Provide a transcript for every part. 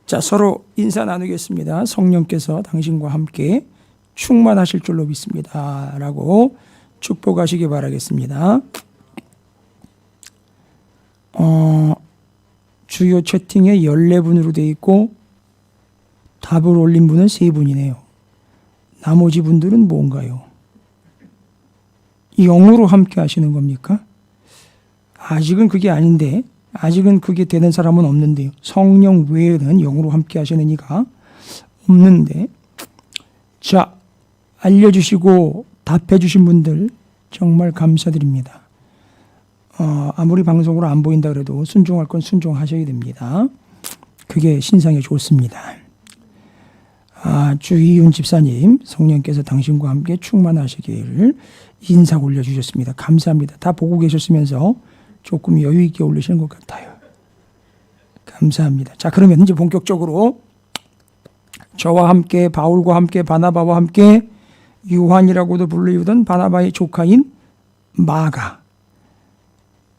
자, 서로 인사 나누겠습니다. 성령께서 당신과 함께 충만하실 줄로 믿습니다. 라고 축복하시기 바라겠습니다. 주요 채팅에 14분으로 되어 있고 답을 올린 분은 3분이네요. 나머지 분들은 뭔가요? 0으로 함께 하시는 겁니까? 아직은 그게 아닌데, 아직은 그게 되는 사람은 없는데요. 성령 외에는 0으로 함께 하시는 이가 없는데, 자, 알려주시고 답해주신 분들 정말 감사드립니다. 아무리 방송으로 안 보인다 그래도 순종할 건 순종하셔야 됩니다. 그게 신상에 좋습니다. 주희윤 집사님, 성령께서 당신과 함께 충만하시기를 인사 올려주셨습니다. 감사합니다. 다 보고 계셨으면서 조금 여유 있게 올리시는 것 같아요. 감사합니다. 자, 그러면 이제 본격적으로 저와 함께, 바울과 함께, 바나바와 함께, 요한이라고도 불리우던 바나바의 조카인 마가,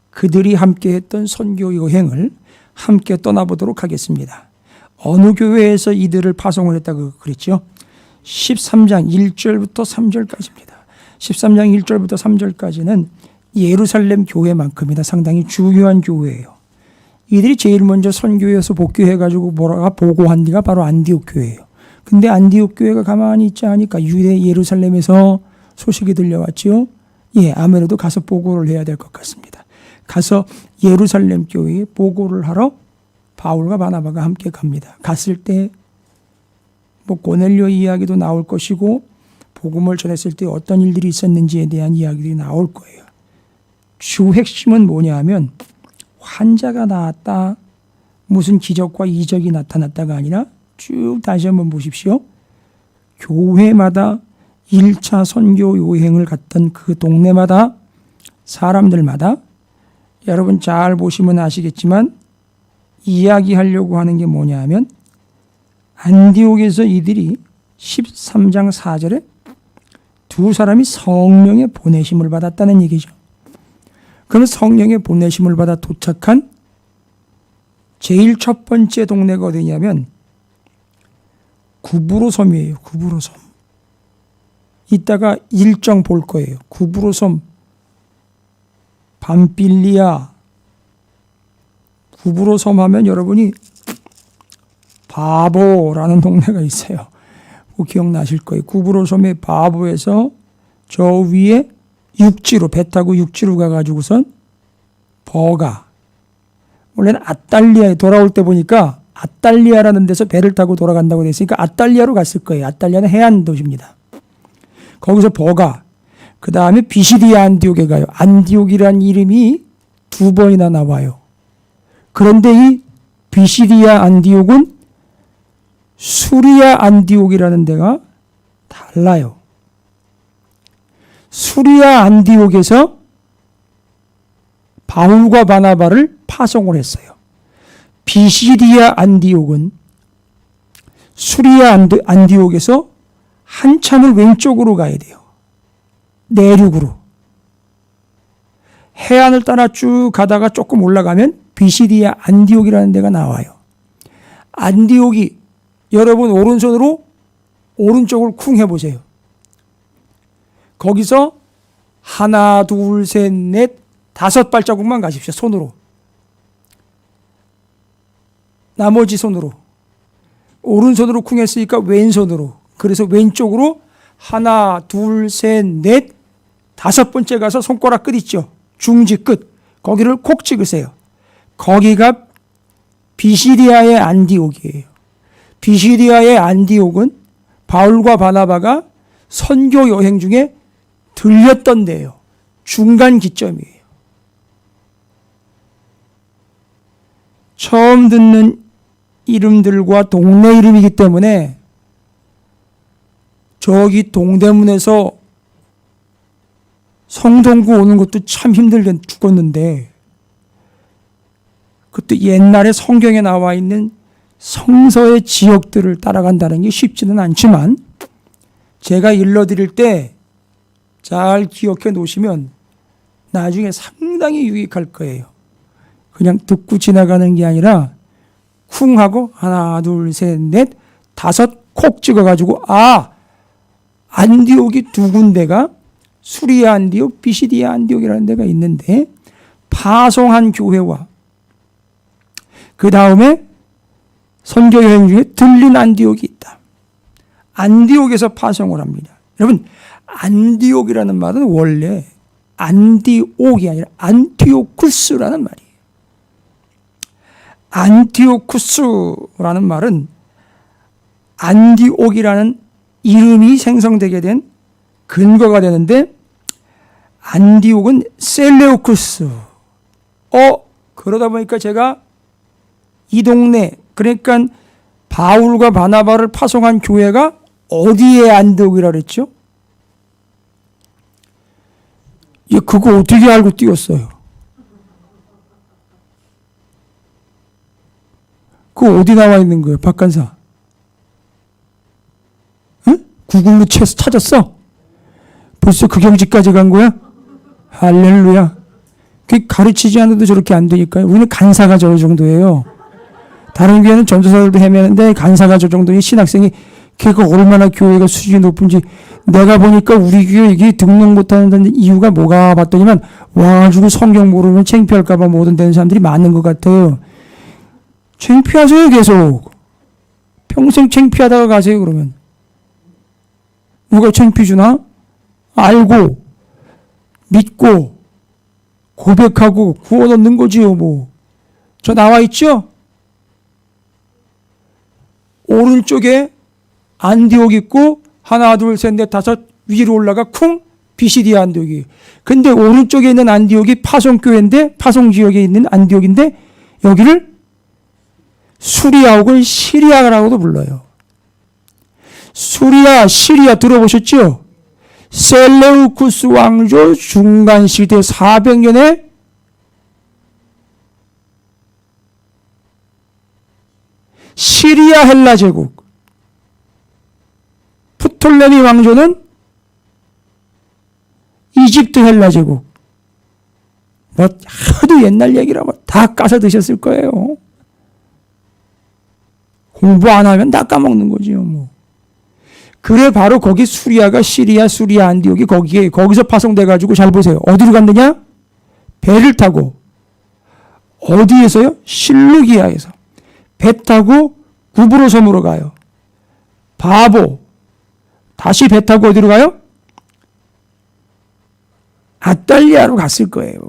그들이 함께 했던 선교 여행을 함께 떠나보도록 하겠습니다. 어느 교회에서 이들을 파송을 했다고 그랬죠? 13장 1절부터 3절까지입니다. 13장 1절부터 3절까지는 예루살렘 교회만큼이나 상당히 중요한 교회예요. 이들이 제일 먼저 선교에서 복귀해가지고 뭐라가 보고한 데가 바로 안디옥 교회예요. 근데 안디옥 교회가 가만히 있지 않으니까 유대 예루살렘에서 소식이 들려왔지요. 예, 아무래도 가서 보고를 해야 될 것 같습니다. 가서 예루살렘 교회에 보고를 하러 바울과 바나바가 함께 갑니다. 갔을 때 뭐 고넬료 이야기도 나올 것이고 복음을 전했을 때 어떤 일들이 있었는지에 대한 이야기들이 나올 거예요. 주 핵심은 뭐냐 하면 환자가 나았다, 무슨 기적과 이적이 나타났다가 아니라 쭉 다시 한번 보십시오. 교회마다 1차 선교 여행을 갔던 그 동네마다 사람들마다, 여러분 잘 보시면 아시겠지만 이야기하려고 하는 게 뭐냐 하면 안디옥에서 이들이 13장 4절에 두 사람이 성령의 보내심을 받았다는 얘기죠. 그럼 성령의 보내심을 받아 도착한 제일 첫 번째 동네가 어디냐면 구브로섬이에요. 구브로섬. 이따가 일정 볼 거예요. 구브로섬, 밤빌리아, 구브로섬 하면 여러분이 바보라는 동네가 있어요. 꼭 기억나실 거예요. 구브로섬의 바보에서 저 위에 육지로, 배 타고 육지로 가가지고선 버가, 원래는 아탈리아에 돌아올 때 보니까 아탈리아라는 데서 배를 타고 돌아간다고 돼 있으니까 아탈리아로 갔을 거예요. 아탈리아는 해안 도시입니다. 거기서 버가, 그 다음에 비시디아 안디옥에 가요. 안디옥이라는 이름이 2번이나 나와요. 그런데 이 비시디아 안디옥은 수리아 안디옥이라는 데가 달라요. 수리아 안디옥에서 바울과 바나바를 파송을 했어요. 비시디아 안디옥은 수리아 안디옥에서 한참을 왼쪽으로 가야 돼요. 내륙으로. 해안을 따라 쭉 가다가 조금 올라가면 비시디아 안디옥이라는 데가 나와요. 안디옥이, 여러분 오른손으로 오른쪽을 쿵 해보세요. 거기서 하나, 둘, 셋, 넷, 5발자국만 가십시오. 손으로. 나머지 손으로. 오른손으로 쿵 했으니까 왼손으로. 그래서 왼쪽으로 하나, 둘, 셋, 넷, 5번째 가서 손가락 끝 있죠. 중지 끝. 거기를 콕 찍으세요. 거기가 비시디아의 안디옥이에요. 비시디아의 안디옥은 바울과 바나바가 선교 여행 중에 들렸던 데예요. 중간 기점이에요. 처음 듣는 이름들과 동네 이름이기 때문에 저기 동대문에서 성동구 오는 것도 참 힘들게 죽었는데, 그것도 옛날에 성경에 나와 있는 성서의 지역들을 따라간다는 게 쉽지는 않지만 제가 일러드릴 때 잘 기억해 놓으시면 나중에 상당히 유익할 거예요. 그냥 듣고 지나가는 게 아니라 쿵 하고 하나, 둘, 셋, 넷, 다섯 콕 찍어가지고 안디옥이 두 군데가 수리아 안디옥, 비시디아 안디옥이라는 데가 있는데 파송한 교회와 그 다음에 선교 여행 중에 들린 안디옥이 있다. 안디옥에서 파송을 합니다. 여러분, 안디옥이라는 말은 원래 안디옥이 아니라 안티오쿠스라는 말이에요. 안티오쿠스라는 말은 안디옥이라는 이름이 생성되게 된 근거가 되는데, 안디옥은 셀레우쿠스. 그러다 보니까 제가 이 동네, 그러니까 바울과 바나바를 파송한 교회가 어디에 안디옥이라 그랬죠? 그거 어떻게 알고 띄웠어요? 그거 어디 나와 있는 거예요, 박간사? 응? 구글로 찾았어? 벌써 그 경지까지 간 거야? 할렐루야. 그 가르치지 않아도 저렇게 안 되니까요. 우리는 간사가 저 정도예요. 다른 교회는 전도사들도 헤매는데 간사가 저 정도니 신학생이 걔가 얼마나 교회가 수준이 높은지. 내가 보니까 우리 교회 이게 등록 못하는 이유가 뭐가 봤더니만 와가지고 성경 모르면 창피할까봐 뭐든 되는 사람들이 많은 것 같아요. 창피하세요 계속. 평생 창피하다가 가세요 그러면. 누가 창피 주나? 알고 믿고 고백하고 구원 얻는 거지요 뭐. 저 나와 있죠? 오른쪽에 안디옥 있고 하나 둘 셋 넷 다섯 위로 올라가 쿵 비시디아 안디옥이. 근데 오른쪽에 있는 안디옥이 파송교회인데, 파송지역에 있는 안디옥인데 여기를 수리아 혹은 시리아라고도 불러요. 수리아, 시리아 들어보셨죠? 셀레우쿠스 왕조 중간 시대 400년에 시리아 헬라 제국, 프톨레미 왕조는 이집트 헬라 제국. 뭐 하도 옛날 얘기라 뭐 다 까서 드셨을 거예요. 공부 안 하면 다 까먹는 거지요 뭐. 그래 바로 거기 수리아 안디옥이 거기서 파송돼 가지고, 잘 보세요. 어디로 갔느냐? 배를 타고. 어디에서요? 실루기아에서 배 타고 구브로 섬으로 가요. 바보. 다시 배 타고 어디로 가요? 아탈리아로 갔을 거예요.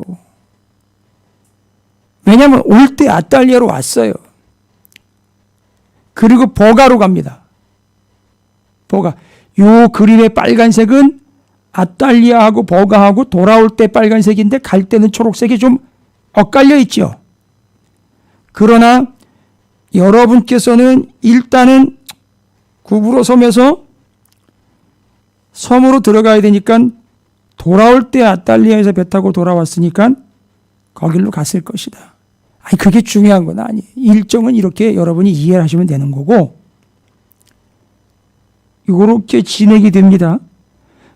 왜냐하면 올 때 아탈리아로 왔어요. 그리고 버가로 갑니다. 버가. 요 그림의 빨간색은 아탈리아하고 버가하고 돌아올 때 빨간색인데 갈 때는 초록색이 좀 엇갈려 있죠. 그러나 여러분께서는 일단은 구브로 섬에서 섬으로 들어가야 되니까 돌아올 때 아탈리아에서 배 타고 돌아왔으니까 거길로 갔을 것이다. 아니 그게 중요한 건 아니에요. 일정은 이렇게 여러분이 이해를 하시면 되는 거고, 이렇게 진행이 됩니다.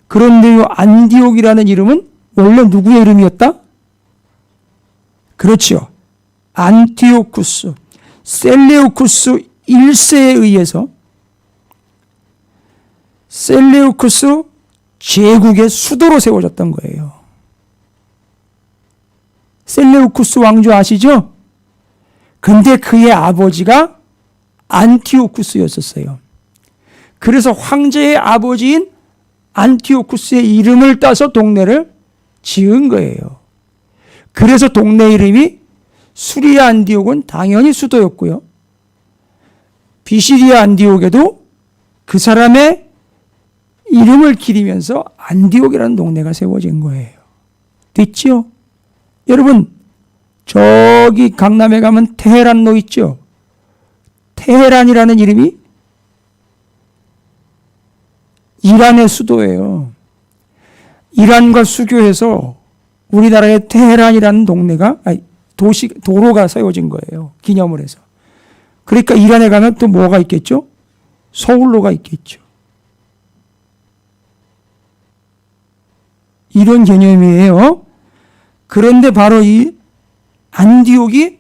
그런데 이 안디옥이라는 이름은 원래 누구의 이름이었다? 그렇죠. 안티오쿠스, 셀레우쿠스 1세에 의해서 셀레우쿠스 제국의 수도로 세워졌던 거예요. 셀레우쿠스 왕조 아시죠? 근데 그의 아버지가 안티오쿠스였었어요. 그래서 황제의 아버지인 안티오쿠스의 이름을 따서 동네를 지은 거예요. 그래서 동네 이름이 수리아 안디옥은 당연히 수도였고요. 비시디아 안디옥에도 그 사람의 이름을 기리면서 안디옥이라는 동네가 세워진 거예요. 됐죠? 여러분, 저기 강남에 가면 테헤란로 있죠? 테헤란이라는 이름이 이란의 수도예요. 이란과 수교해서 우리나라의 테헤란이라는 동네가, 도로가 세워진 거예요. 기념을 해서. 그러니까 이란에 가면 또 뭐가 있겠죠? 서울로가 있겠죠. 이런 개념이에요. 그런데 바로 이 안디옥이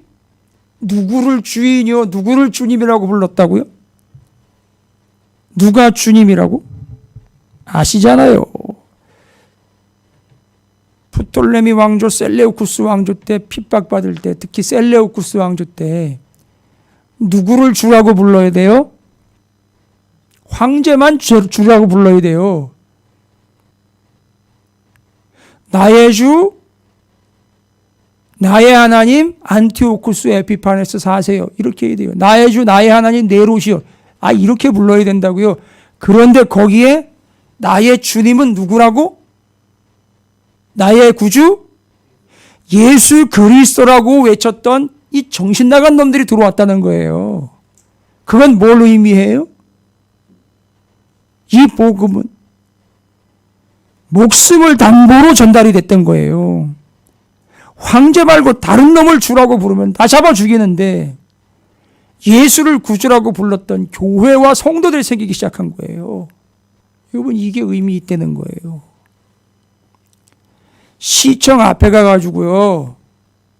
누구를 주인이요 누구를 주님이라고 불렀다고요? 누가 주님이라고? 아시잖아요. 프톨레미 왕조, 셀레우쿠스 왕조 때 핍박받을 때, 특히 셀레우쿠스 왕조 때 누구를 주라고 불러야 돼요? 황제만 주라고 불러야 돼요. 나의 주, 나의 하나님 안티오쿠스 에피파네스 4세요. 이렇게 해야 돼요. 나의 주, 나의 하나님 네로시요. 이렇게 불러야 된다고요. 그런데 거기에 나의 주님은 누구라고? 나의 구주? 예수 그리스도라고 외쳤던 이 정신 나간 놈들이 들어왔다는 거예요. 그건 뭘 의미해요? 이 복음은 목숨을 담보로 전달이 됐던 거예요. 황제 말고 다른 놈을 주라고 부르면 다 잡아 죽이는데 예수를 구주라고 불렀던 교회와 성도들이 생기기 시작한 거예요. 여러분, 이게 의미 있다는 거예요. 시청 앞에 가가지고요,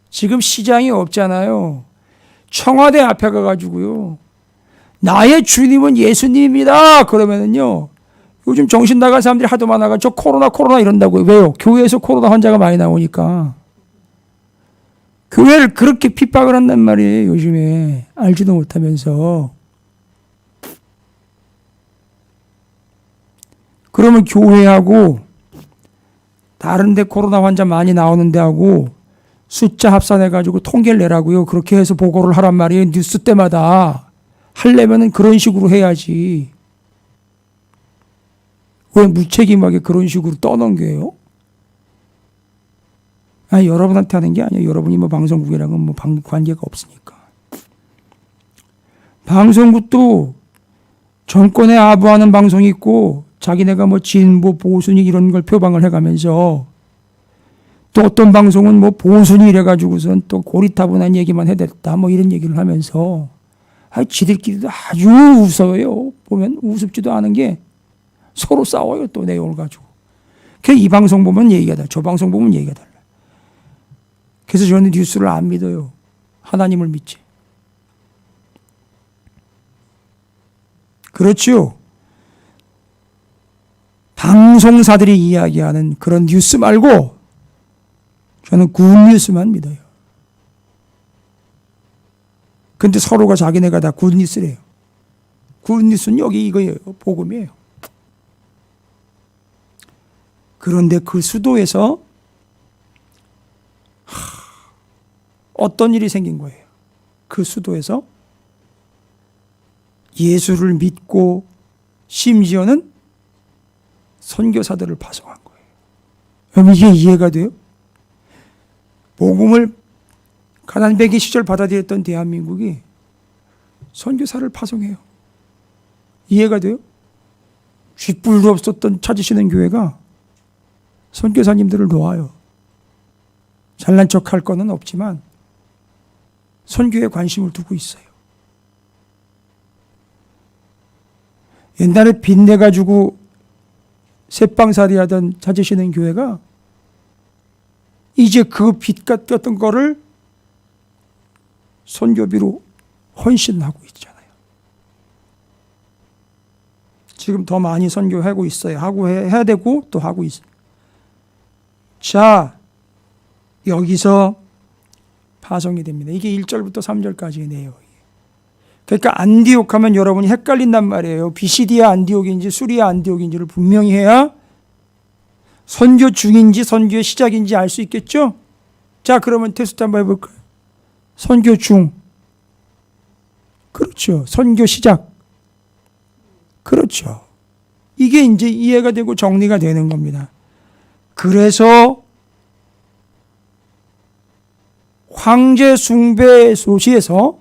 지금 시장이 없잖아요. 청와대 앞에 가가지고요, 나의 주님은 예수님입니다 그러면은요, 요즘 정신 나간 사람들이 하도 많아가 저 코로나 이런다고요. 왜요? 교회에서 코로나 환자가 많이 나오니까. 교회를 그렇게 핍박을 한단 말이에요, 요즘에. 알지도 못하면서. 그러면 교회하고 다른 데 코로나 환자 많이 나오는 데하고 숫자 합산해가지고 통계를 내라고요. 그렇게 해서 보고를 하란 말이에요. 뉴스 때마다. 하려면은 그런 식으로 해야지. 왜 무책임하게 그런 식으로 떠넘겨요? 여러분한테 하는 게 아니에요. 여러분이 뭐 방송국이랑은 뭐 관계가 없으니까. 방송국도 정권에 아부하는 방송이 있고, 자기네가 뭐 진보, 보수니 이런 걸 표방을 해가면서, 또 어떤 방송은 뭐 보수니 이래가지고선 또 고리타분한 얘기만 해댔다 뭐 이런 얘기를 하면서, 지들끼리도 아주 우스워요. 보면 우습지도 않은 게 서로 싸워요. 또 내용을 가지고. 그래서 이 방송 보면 얘기가 달라. 저 방송 보면 얘기가 달라. 그래서 저는 뉴스를 안 믿어요. 하나님을 믿지. 그렇죠. 방송사들이 이야기하는 그런 뉴스 말고 저는 굿뉴스만 믿어요. 근데 서로가 자기네가 다 굿뉴스래요. 굿뉴스는 여기 이거예요. 복음이에요. 그런데 그 수도에서 어떤 일이 생긴 거예요. 그 수도에서 예수를 믿고 심지어는 선교사들을 파송한 거예요. 그럼 이게 이해가 돼요? 복음을 가난배기 시절 받아들였던 대한민국이 선교사를 파송해요. 이해가 돼요? 쥐뿔도 없었던 찾으시는 교회가 선교사님들을 놓아요. 잘난 척할 거는 없지만 선교에 관심을 두고 있어요. 옛날에 빚내가지고 새빵살이 하던 찾으시는 교회가 이제 그 빚 같았던 거를 선교비로 헌신하고 있잖아요. 지금 더 많이 선교하고 있어요. 하고 해야 되고 또 하고 있어요. 자, 여기서 파송이 됩니다. 이게 1절부터 3절까지의 내용이에요. 그러니까 안디옥 하면 여러분이 헷갈린단 말이에요. 비시디아 안디옥인지 수리아 안디옥인지를 분명히 해야 선교 중인지 선교의 시작인지 알 수 있겠죠? 자, 그러면 테스트 한번 해볼까요? 선교 중. 그렇죠. 선교 시작. 그렇죠. 이게 이제 이해가 되고 정리가 되는 겁니다. 그래서 황제 숭배 소시에서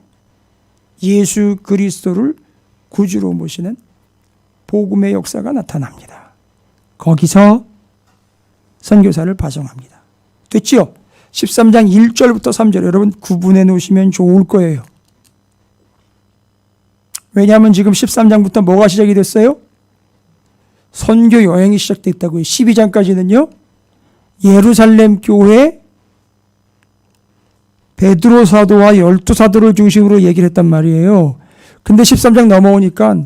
예수 그리스도를 구주로 모시는 복음의 역사가 나타납니다. 거기서 선교사를 파송합니다. 됐지요? 13장 1절부터 3절 여러분 구분해 놓으시면 좋을 거예요. 왜냐하면 지금 13장부터 뭐가 시작이 됐어요? 선교 여행이 시작됐다고요. 12장까지는요. 예루살렘 교회 베드로 사도와 12사도를 중심으로 얘기를 했단 말이에요. 근데 13장 넘어오니까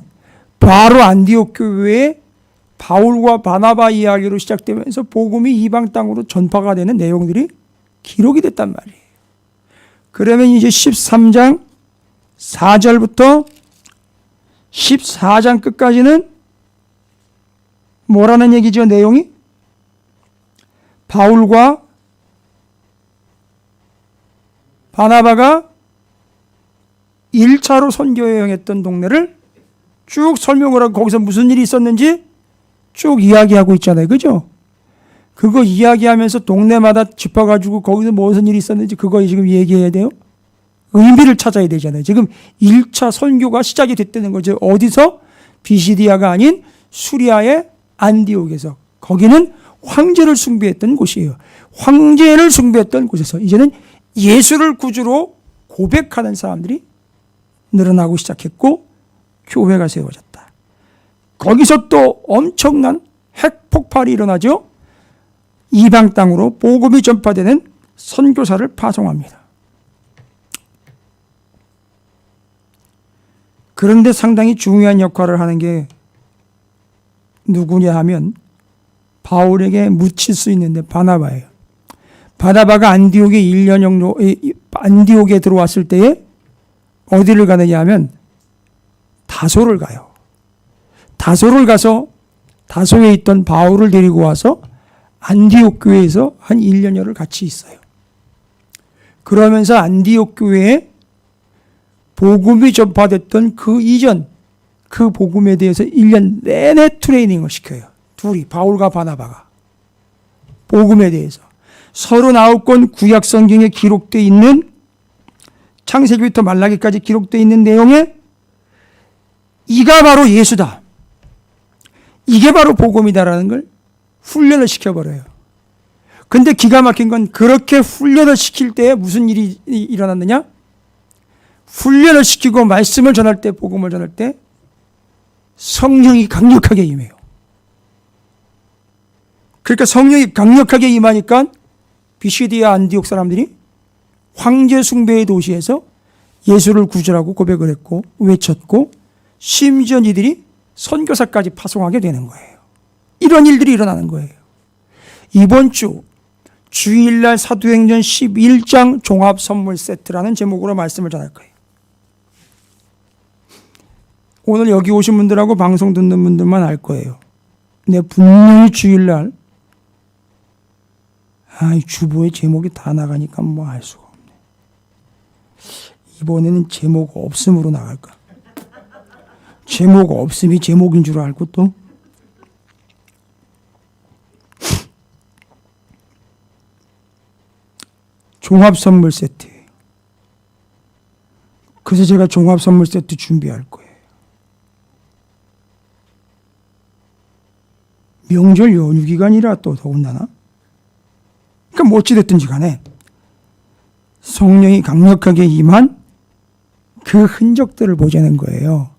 바로 안디옥 교회에 바울과 바나바 이야기로 시작되면서 복음이 이방 땅으로 전파가 되는 내용들이 기록이 됐단 말이에요. 그러면 이제 13장 4절부터 14장 끝까지는 뭐라는 얘기죠? 내용이 바울과 바나바가 1차로 선교 여행했던 동네를 쭉 설명을 하고 거기서 무슨 일이 있었는지 쭉 이야기하고 있잖아요. 그죠? 그거 이야기하면서 동네마다 짚어가지고 거기서 무슨 일이 있었는지 그거 지금 얘기해야 돼요. 의미를 찾아야 되잖아요. 지금 1차 선교가 시작이 됐다는 거죠. 어디서? 비시디아가 아닌 수리아의 안디옥에서. 거기는 황제를 숭배했던 곳이에요. 황제를 숭배했던 곳에서 이제는 예수를 구주로 고백하는 사람들이 늘어나고 시작했고 교회가 세워졌다. 거기서 또 엄청난 핵폭발이 일어나죠. 이방 땅으로 복음이 전파되는 선교사를 파송합니다. 그런데 상당히 중요한 역할을 하는 게 누구냐 하면 바울에게 묻힐 수 있는데 바나바예요. 바나바가 안디옥에 들어왔을 때에 어디를 가느냐 하면 다소를 가요. 다소를 가서 다소에 있던 바울을 데리고 와서 안디옥 교회에서 한 1년여를 같이 있어요. 그러면서 안디옥 교회에 복음이 전파됐던 그 이전 그 복음에 대해서 1년 내내 트레이닝을 시켜요. 둘이 바울과 바나바가 복음에 대해서 39권 구약 성경에 기록되어 있는 창세기부터 말라기까지 기록되어 있는 내용에 이가 바로 예수다. 이게 바로 복음이다라는 걸 훈련을 시켜버려요. 근데 기가 막힌 건 그렇게 훈련을 시킬 때 무슨 일이 일어났느냐? 훈련을 시키고 말씀을 전할 때, 복음을 전할 때 성령이 강력하게 임해요. 그러니까 성령이 강력하게 임하니까 비시디아 안디옥 사람들이 황제 숭배의 도시에서 예수를 구주라고 고백을 했고 외쳤고 심지어 이들이 선교사까지 파송하게 되는 거예요. 이런 일들이 일어나는 거예요. 이번 주 주일날 사도행전 11장 종합선물 세트라는 제목으로 말씀을 전할 거예요. 오늘 여기 오신 분들하고 방송 듣는 분들만 알 거예요. 근데 분명히 주일날 이 주보의 제목이 다 나가니까 뭐 알 수가 없네. 이번에는 제목 없음으로 나갈까? 제목 없음이 제목인 줄 알고 또 종합선물 세트예요. 그래서 제가 종합선물 세트 준비할 거예요. 명절 연휴 기간이라 또 더군다나. 그러니까 뭐 어찌됐든지 간에 성령이 강력하게 임한 그 흔적들을 보자는 거예요.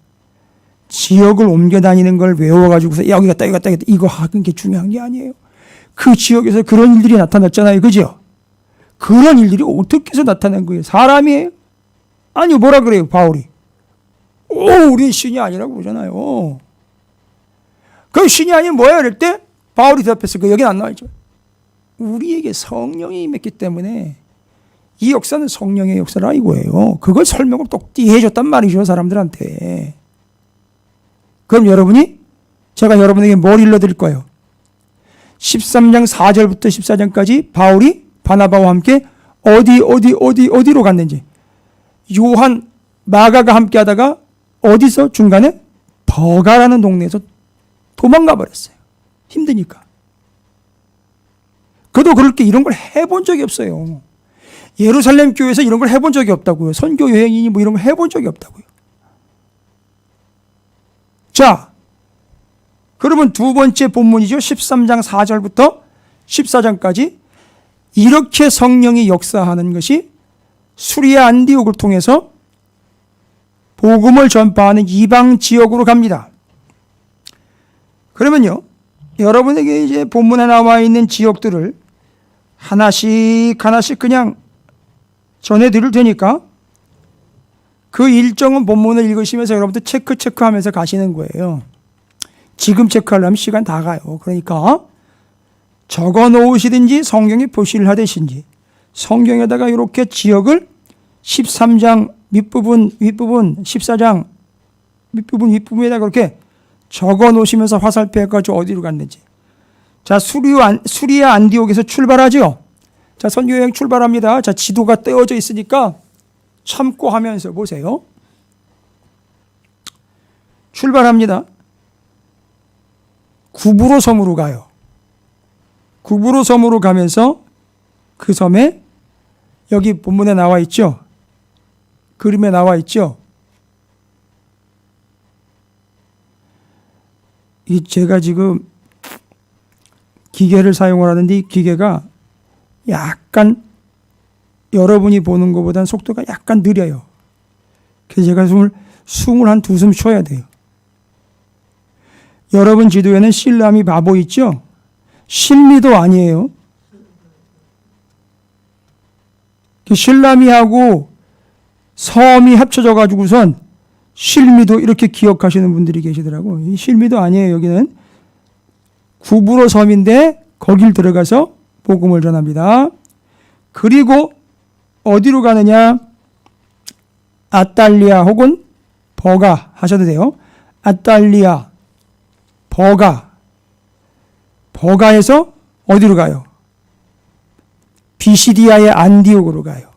지역을 옮겨 다니는 걸 외워가지고서 여기 갔다 여기 갔다 이거 하는 게 중요한 게 아니에요. 그 지역에서 그런 일들이 나타났잖아요. 그죠? 그런 일들이 어떻게 해서 나타난 거예요? 사람이에요? 아니 뭐라 그래요 바울이? 우리 신이 아니라고 그러잖아요. 그 신이 아니면 뭐야 이럴 때 바울이 대답했을 거예요. 여기는 안 나와있죠. 우리에게 성령이 임했기 때문에 이 역사는 성령의 역사라 이거예요. 그걸 설명을 똑띠 해줬단 말이죠 사람들한테. 그럼 제가 여러분에게 뭘 일러드릴 거예요? 13장 4절부터 14장까지 바울이 바나바와 함께 어디로 갔는지, 요한, 마가가 함께 하다가 어디서 중간에 버가라는 동네에서 도망가 버렸어요. 힘드니까. 그도 그렇게 이런 걸 해본 적이 없어요. 예루살렘 교회에서 이런 걸 해본 적이 없다고요. 선교 여행이니 뭐 이런 걸 해본 적이 없다고요. 자, 그러면 두 번째 본문이죠. 13장 4절부터 14장까지 이렇게 성령이 역사하는 것이 수리아 안디옥을 통해서 복음을 전파하는 이방 지역으로 갑니다. 그러면요, 여러분에게 이제 본문에 나와 있는 지역들을 하나씩 그냥 전해드릴 테니까 그 일정은 본문을 읽으시면서 여러분들 체크하면서 가시는 거예요. 지금 체크하려면 시간 다 가요. 그러니까 적어 놓으시든지 성경에 표시를 하듯이 성경에다가 이렇게 지역을 13장 밑부분, 윗부분, 14장 밑부분, 윗부분에다가 그렇게 적어 놓으시면서 화살표 해가지고 어디로 갔는지. 자, 수리아 안디옥에서 출발하죠. 자, 선교여행 출발합니다. 자, 지도가 떼어져 있으니까 참고하면서 보세요. 출발합니다. 구브로 섬으로 가요. 구브로 섬으로 가면서 그 섬에 여기 본문에 나와 있죠. 그림에 나와 있죠. 이 제가 지금 기계를 사용을 하는데 이 기계가 약간 여러분이 보는 것보다는 속도가 약간 느려요. 그래서 제가 숨을 한 2숨 쉬어야 돼요. 여러분 지도에는 실람이 바보 있죠? 실미도 아니에요. 실람이하고 섬이 합쳐져 가지고선 실미도 이렇게 기억하시는 분들이 계시더라고. 이 실미도 아니에요. 여기는 구브로 섬인데 거길 들어가서 복음을 전합니다. 그리고 어디로 가느냐? 아탈리아 혹은 버가 하셔도 돼요. 아탈리아, 버가에서 어디로 가요? 비시디아의 안디옥으로 가요.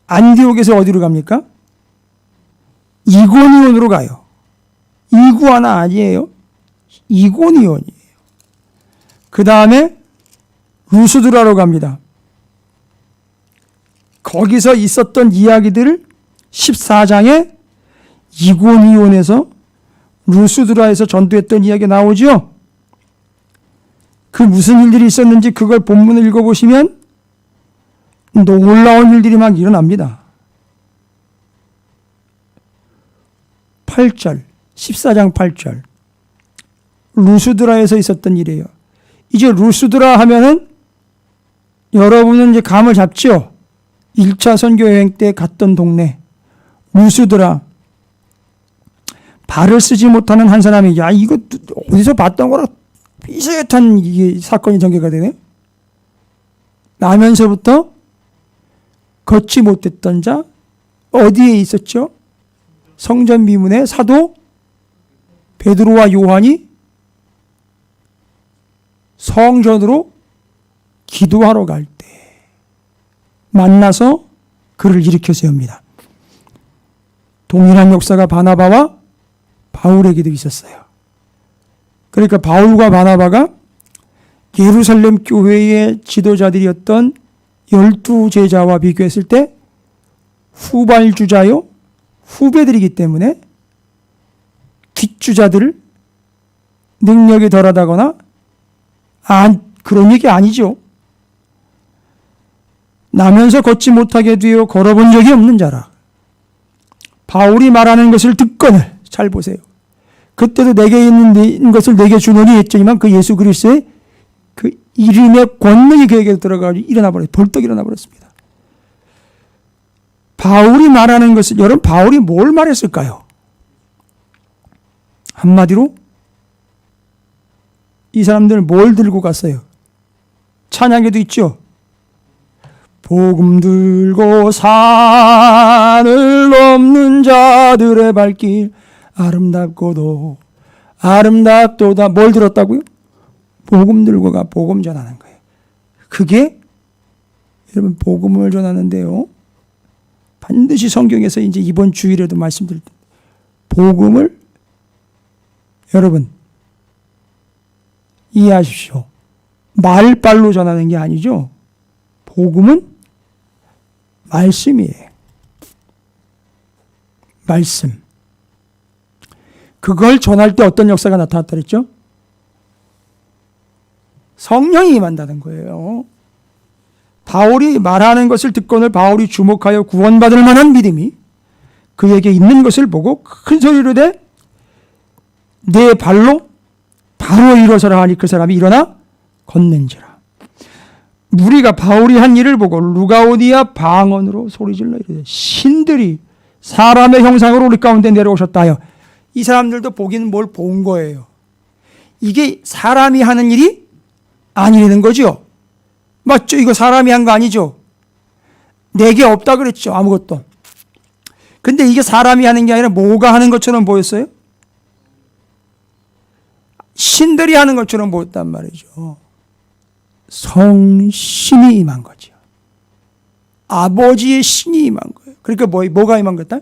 안디옥에서 어디로 갑니까? 이고니온으로 가요. 이구아나 아니에요. 이고니온이에요. 그 다음에 루스드라로 갑니다. 거기서 있었던 이야기들을 14장에 이고니온에서 루스드라에서 전도했던 이야기 나오죠. 그 무슨 일들이 있었는지 그걸 본문을 읽어보시면 놀라운 일들이 막 일어납니다. 8절, 14장 8절. 루스드라에서 있었던 일이에요. 이제 루스드라 하면은 여러분은 이제 감을 잡죠. 1차 선교여행 때 갔던 동네. 루스드라. 발을 쓰지 못하는 한 사람이, 야, 이거 어디서 봤던 거랑 비슷한 이게 사건이 전개가 되네. 나면서부터 걷지 못했던 자, 어디에 있었죠? 성전 미문에 사도 베드로와 요한이 성전으로 기도하러 갈 때 만나서 그를 일으켜 세웁니다. 동일한 역사가 바나바와 바울에게도 있었어요. 그러니까 바울과 바나바가 예루살렘 교회의 지도자들이었던 12제자와 비교했을 때 후발주자요, 후배들이기 때문에 뒷주자들을 능력이 덜하다거나 그런 얘기 아니죠. 나면서 걷지 못하게 되어 걸어본 적이 없는 자라. 바울이 말하는 것을 듣거늘, 잘 보세요. 그때도 내게 있는 것을 내게 주노니 했지만 그 예수 그리스도의 그 이름의 권능이 그에게 들어가지고 벌떡 일어나 버렸습니다. 바울이 말하는 것을, 여러분 바울이 뭘 말했을까요? 한마디로 이 사람들은 뭘 들고 갔어요? 찬양에도 있죠. 복음 들고 산을 넘는 자들의 발길 아름답고도 아름답도다. 뭘 들었다고요? 복음 들고 가 복음 전하는 거예요. 그게 여러분 복음을 전하는데요. 반드시 성경에서 이제 이번 주일에도 말씀드릴 때 복음을 여러분 이해하십시오. 말빨로 전하는 게 아니죠. 복음은 말씀이에요. 말씀. 그걸 전할 때 어떤 역사가 나타났다 그랬죠? 성령이 임한다는 거예요. 바울이 말하는 것을 듣고는 바울이 주목하여 구원받을 만한 믿음이 그에게 있는 것을 보고 큰 소리로 내 발로 바로 일어서라 하니 그 사람이 일어나 걷는지라. 무리가 바울이 한 일을 보고 루가오디아 방언으로 소리질러 이르되 신들이 사람의 형상으로 우리 가운데 내려오셨다 하여. 이 사람들도 보기는 뭘 본 거예요. 이게 사람이 하는 일이 아니라는 거죠. 맞죠? 이거 사람이 한 거 아니죠? 내게 없다 그랬죠. 아무것도. 근데 이게 사람이 하는 게 아니라 뭐가 하는 것처럼 보였어요? 신들이 하는 것처럼 보였단 말이죠. 성신이 임한 거죠. 아버지의 신이 임한 거예요. 그러니까 뭐가 임한 거다?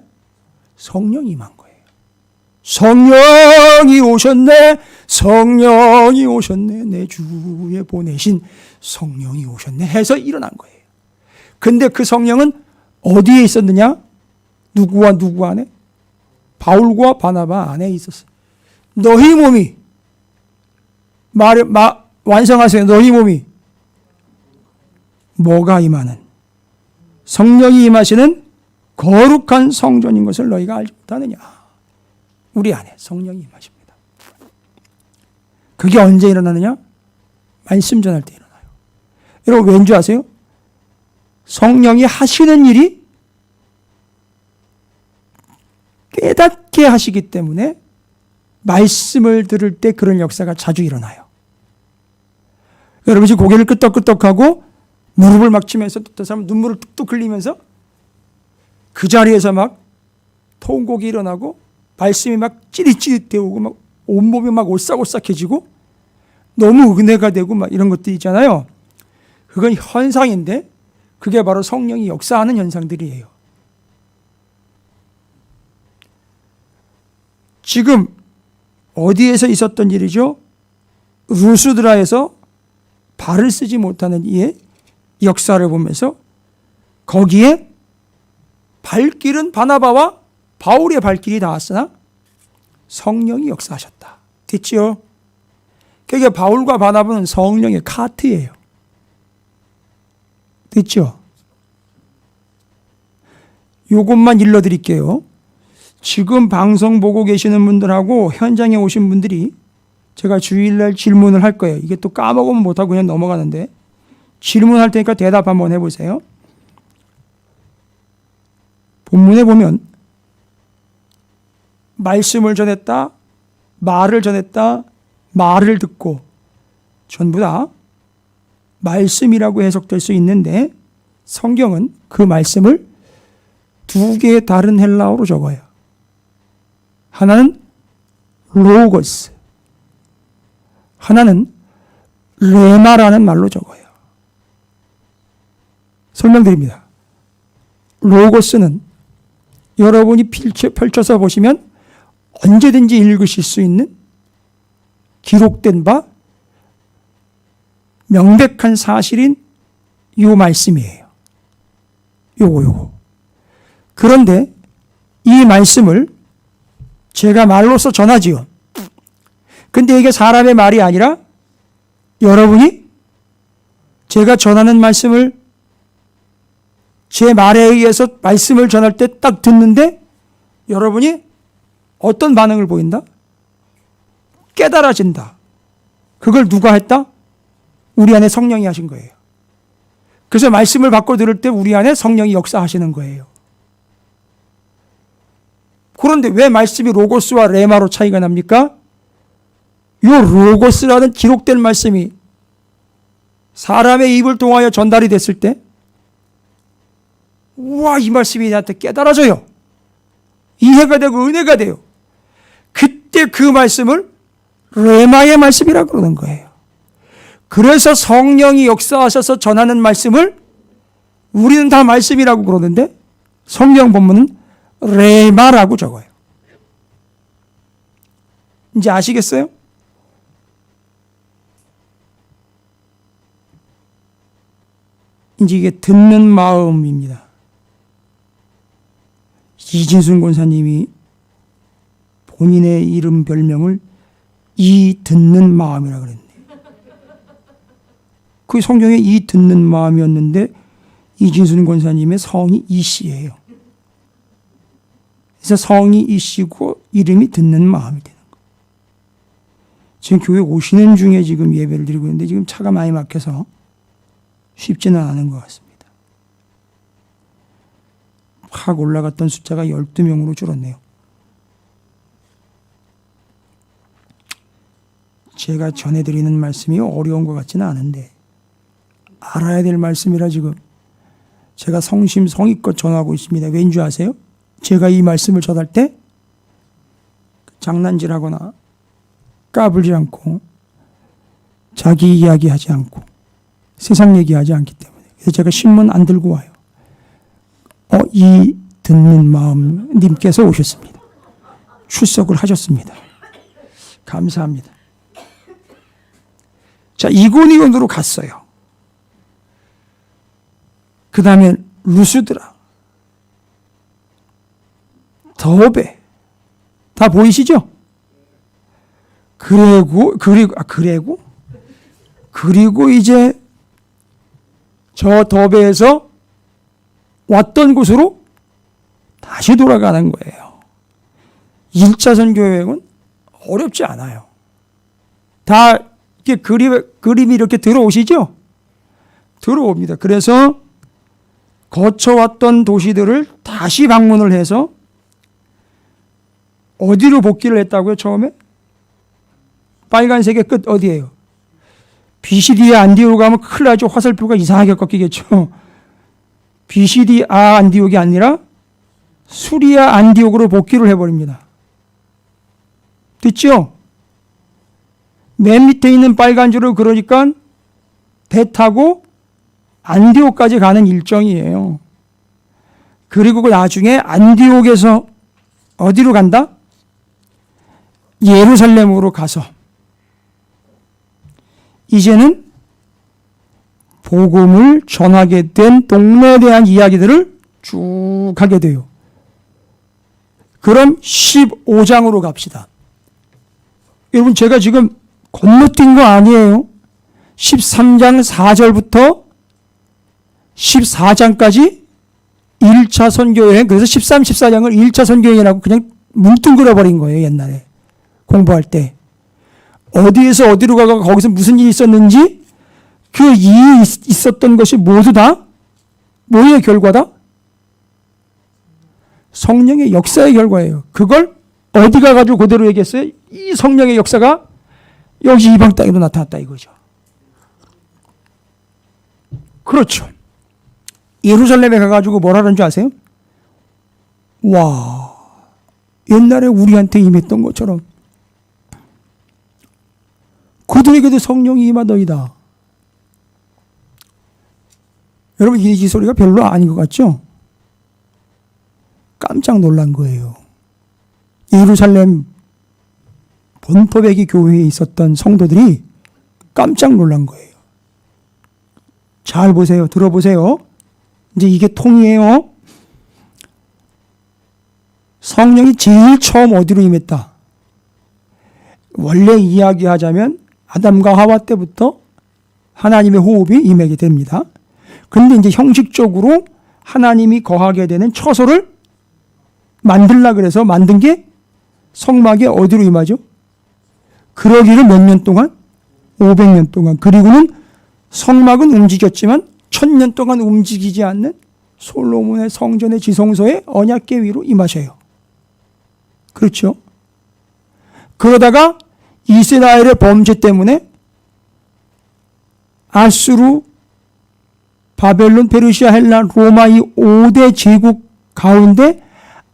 성령이 임한 거예요. 성령이 오셨네. 성령이 오셨네. 내 주에 보내신 성령이 오셨네 해서 일어난 거예요. 근데 그 성령은 어디에 있었느냐? 누구와 누구 안에? 바울과 바나바 안에 있었어요. 너희 몸이 완성하세요. 너희 몸이 뭐가 임하는? 성령이 임하시는 거룩한 성전인 것을 너희가 알지 못하느냐? 우리 안에 성령이 임하십니다. 그게 언제 일어나느냐? 말씀 전할 때 일어나요. 여러분 왠지 아세요? 성령이 하시는 일이 깨닫게 하시기 때문에 말씀을 들을 때 그런 역사가 자주 일어나요. 여러분 지금 고개를 끄덕끄덕하고 무릎을 막 치면서 또 사람 눈물을 뚝뚝 흘리면서 그 자리에서 막 통곡이 일어나고 말씀이 막 찌릿찌릿해 오고 막 온몸이 막 오싹오싹해지고 너무 은혜가 되고 막 이런 것들 있잖아요. 그건 현상인데 그게 바로 성령이 역사하는 현상들이에요. 지금 어디에서 있었던 일이죠? 루스드라에서 발을 쓰지 못하는 이의 역사를 보면서 거기에 발길은 바나바와 바울의 발길이 닿았으나 성령이 역사하셨다. 됐지요? 그러니까 바울과 바나바는 성령의 카트예요. 됐죠? 이것만 일러드릴게요. 지금 방송 보고 계시는 분들하고 현장에 오신 분들이 제가 주일날 질문을 할 거예요. 이게 또 까먹으면 못하고 그냥 넘어가는데 질문할 테니까 대답 한번 해보세요. 본문에 보면 말씀을 전했다, 말을 전했다, 말을 듣고 전부 다 말씀이라고 해석될 수 있는데 성경은 그 말씀을 두 개의 다른 헬라어로 적어요. 하나는 로고스, 하나는 레마라는 말로 적어요. 설명드립니다. 로고스는 여러분이 펼쳐서 보시면 언제든지 읽으실 수 있는 기록된 바 명백한 사실인 이 말씀이에요. 요거. 그런데 이 말씀을 제가 말로써 전하지요. 근데 이게 사람의 말이 아니라 여러분이 제가 전하는 말씀을 제 말에 의해서 말씀을 전할 때 딱 듣는데 여러분이 어떤 반응을 보인다? 깨달아진다. 그걸 누가 했다? 우리 안에 성령이 하신 거예요. 그래서 말씀을 받고 들을 때 우리 안에 성령이 역사하시는 거예요. 그런데 왜 말씀이 로고스와 레마로 차이가 납니까? 이 로고스라는 기록된 말씀이 사람의 입을 통하여 전달이 됐을 때 우와, 이 말씀이 나한테 깨달아져요. 이해가 되고 은혜가 돼요. 그때 그 말씀을 레마의 말씀이라고 그러는 거예요. 그래서 성령이 역사하셔서 전하는 말씀을 우리는 다 말씀이라고 그러는데 성경 본문은 레마라고 적어요. 이제 아시겠어요? 이제 이게 듣는 마음입니다. 이진순 권사님이 본인의 이름 별명을 이 듣는 마음이라 그랬네. 그 성경에 이 듣는 마음이었는데 이진순 권사님의 성이 이씨예요. 그래서 성이 이씨고 이름이 듣는 마음이 되는 거예요. 지금 교회 오시는 중에 지금 예배를 드리고 있는데 지금 차가 많이 막혀서 쉽지는 않은 것 같습니다. 확 올라갔던 숫자가 12명으로 줄었네요. 제가 전해드리는 말씀이 어려운 것 같지는 않은데 알아야 될 말씀이라 지금 제가 성심성의껏 전하고 있습니다. 왠지 아세요? 제가 이 말씀을 전할 때 장난질하거나 까불지 않고 자기 이야기하지 않고 세상 얘기하지 않기 때문에 그래서 제가 신문 안 들고 와요. 이 듣는 마음 님께서 오셨습니다. 출석을 하셨습니다. 감사합니다. 자, 이고니온으로 갔어요. 그 다음에 루스드라, 더베 다 보이시죠? 그리고 이제 저 더베에서 왔던 곳으로 다시 돌아가는 거예요. 1차 선교 여행은 어렵지 않아요. 다 이렇게 그림이 이렇게 들어오시죠? 들어옵니다. 그래서 거쳐왔던 도시들을 다시 방문을 해서 어디로 복귀를 했다고요? 처음에? 빨간색의 끝 어디예요? 비시디아 안디옥 가면 큰일 나죠. 화살표가 이상하게 꺾이겠죠. 비시디아 안디옥이 아니라 수리아 안디옥으로 복귀를 해버립니다. 됐죠? 맨 밑에 있는 빨간 줄을 그러니까 배 타고 안디옥까지 가는 일정이에요. 그리고 나중에 안디옥에서 어디로 간다? 예루살렘으로 가서 이제는 복음을 전하게 된 동네에 대한 이야기들을 쭉 하게 돼요. 그럼 15장으로 갑시다. 여러분 제가 지금 건너뛴 거 아니에요. 13장 4절부터 14장까지 1차 선교여행, 그래서 13, 14장을 1차 선교여행이라고 그냥 뭉뚱그려 버린 거예요. 옛날에 공부할 때. 어디에서 어디로 가고 거기서 무슨 일이 있었는지 그 일이 있었던 것이 모두 다 뭐의 결과다? 성령의 역사의 결과예요. 그걸 어디 가가지고 그대로 얘기했어요? 이 성령의 역사가 여기 이방 땅에도 나타났다 이거죠. 그렇죠. 예루살렘에 가가지고 뭐라 하는 줄 아세요? 와, 옛날에 우리한테 임했던 것처럼 그들에게도 성령이 임하더이다. 여러분 이 소리가 별로 아닌 것 같죠? 깜짝 놀란 거예요. 예루살렘 본토배기 교회에 있었던 성도들이 깜짝 놀란 거예요. 잘 보세요. 들어보세요. 이제 이게 통이에요. 성령이 제일 처음 어디로 임했다? 원래 이야기하자면 아담과 하와 때부터 하나님의 호흡이 임하게 됩니다. 그런데 이제 형식적으로 하나님이 거하게 되는 처소를 만들라 그래서 만든 게 성막에 어디로 임하죠? 그러기를 몇 년 동안? 500년 동안. 그리고는 성막은 움직였지만 1000년 동안 움직이지 않는 솔로몬의 성전의 지성소에 언약궤 위로 임하셔요. 그렇죠? 그러다가 이스라엘의 범죄 때문에 아수르, 바벨론, 페르시아, 헬라, 로마 이 5대 제국 가운데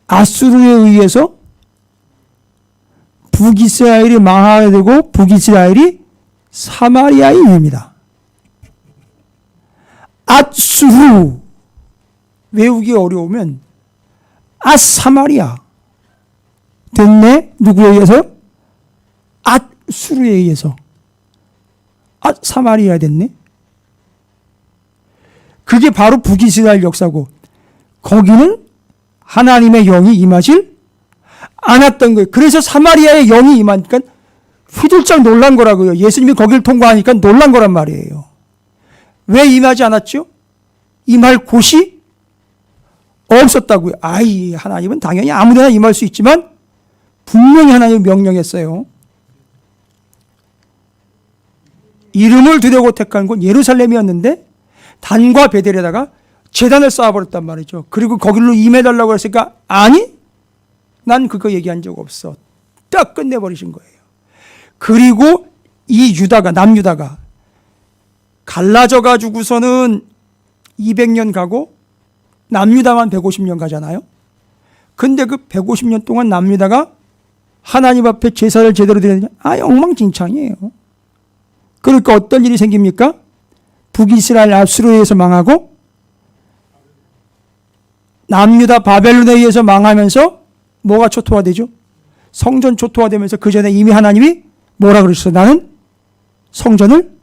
아수르에 의해서 북이스라엘이 망하게 되고 북이스라엘이 사마리아에 있습니다. 아수르 외우기 어려우면 아사마리아 됐네? 누구에 의해서요? 아수르에 의해서 아사마리아 됐네? 그게 바로 북이스라엘 역사고 거기는 하나님의 영이 임하질 않았던 거예요. 그래서 사마리아의 영이 임하니까 휘둘짝 놀란 거라고요. 예수님이 거기를 통과하니까 놀란 거란 말이에요. 왜 임하지 않았죠? 임할 곳이 없었다고요. 하나님은 당연히 아무데나 임할 수 있지만 분명히 하나님이 명령했어요. 이름을 두려고 택한 곳 예루살렘이었는데 단과 베델에다가 제단을 쌓아버렸단 말이죠. 그리고 거기로 임해달라고 했으니까 아니, 난 그거 얘기한 적 없어. 딱 끝내버리신 거예요. 그리고 이 유다가, 남유다가 갈라져 가지고서는 200년 가고 남유다만 150년 가잖아요. 근데 그 150년 동안 남유다가 하나님 앞에 제사를 제대로 드려야 되냐? 엉망진창이에요. 그러니까 어떤 일이 생깁니까? 북이스라엘 압수로에 의해서 망하고 남유다 바벨론에 의해서 망하면서 뭐가 초토화되죠? 성전 초토화되면서 그 전에 이미 하나님이 뭐라 그러셨어요? 나는 성전을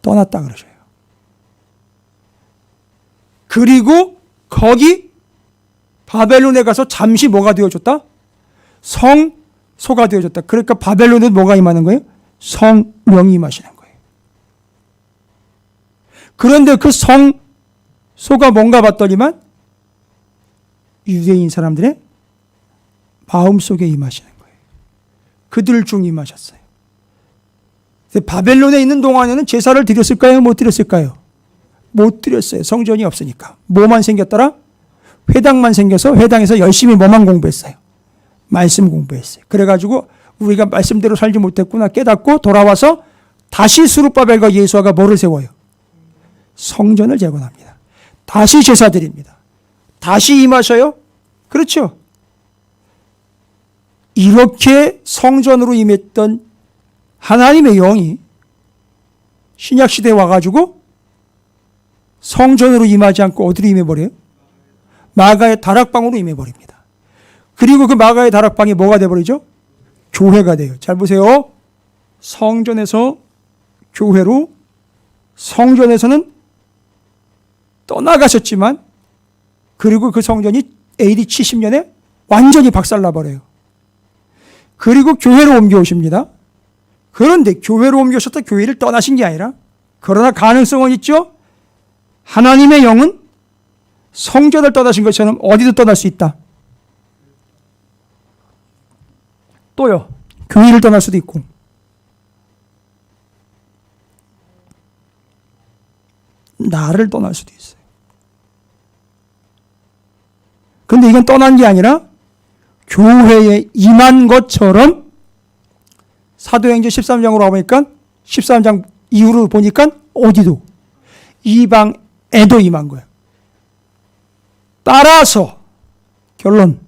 떠났다 그러셔요. 그리고 거기 바벨론에 가서 잠시 뭐가 되어줬다? 성소가 되어줬다. 그러니까 바벨론에 뭐가 임하는 거예요? 성령이 임하시는 거예요. 그런데 그 성소가 뭔가 봤더니만 유대인 사람들의 마음속에 임하시는 거예요. 그들 중 임하셨어요. 바벨론에 있는 동안에는 제사를 드렸을까요? 못 드렸을까요? 못 드렸어요. 성전이 없으니까. 뭐만 생겼더라? 회당만 생겨서 회당에서 열심히 뭐만 공부했어요? 말씀 공부했어요. 그래가지고 우리가 말씀대로 살지 못했구나 깨닫고 돌아와서 다시 스룹바벨과 예수아가 뭐를 세워요? 성전을 재건합니다. 다시 제사 드립니다. 다시 임하셔요? 그렇죠. 이렇게 성전으로 임했던 하나님의 영이 신약시대에 와가지고 성전으로 임하지 않고 어디로 임해버려요? 마가의 다락방으로 임해버립니다. 그리고 그 마가의 다락방이 뭐가 돼버리죠? 교회가 돼요. 잘 보세요. 성전에서 교회로, 성전에서는 떠나가셨지만 그리고 그 성전이 AD 70년에 완전히 박살나버려요. 그리고 교회로 옮겨오십니다. 그런데 교회로 옮겨오셨다 교회를 떠나신 게 아니라, 그러나 가능성은 있죠. 하나님의 영은 성전을 떠나신 것처럼 어디도 떠날 수 있다. 또요. 교회를 떠날 수도 있고. 나를 떠날 수도 있어요. 근데 이건 떠난 게 아니라 교회에 임한 것처럼 사도행전 13장으로 가보니까 13장 이후로 보니까 어디도 이방에도 임한 거예요. 따라서 결론,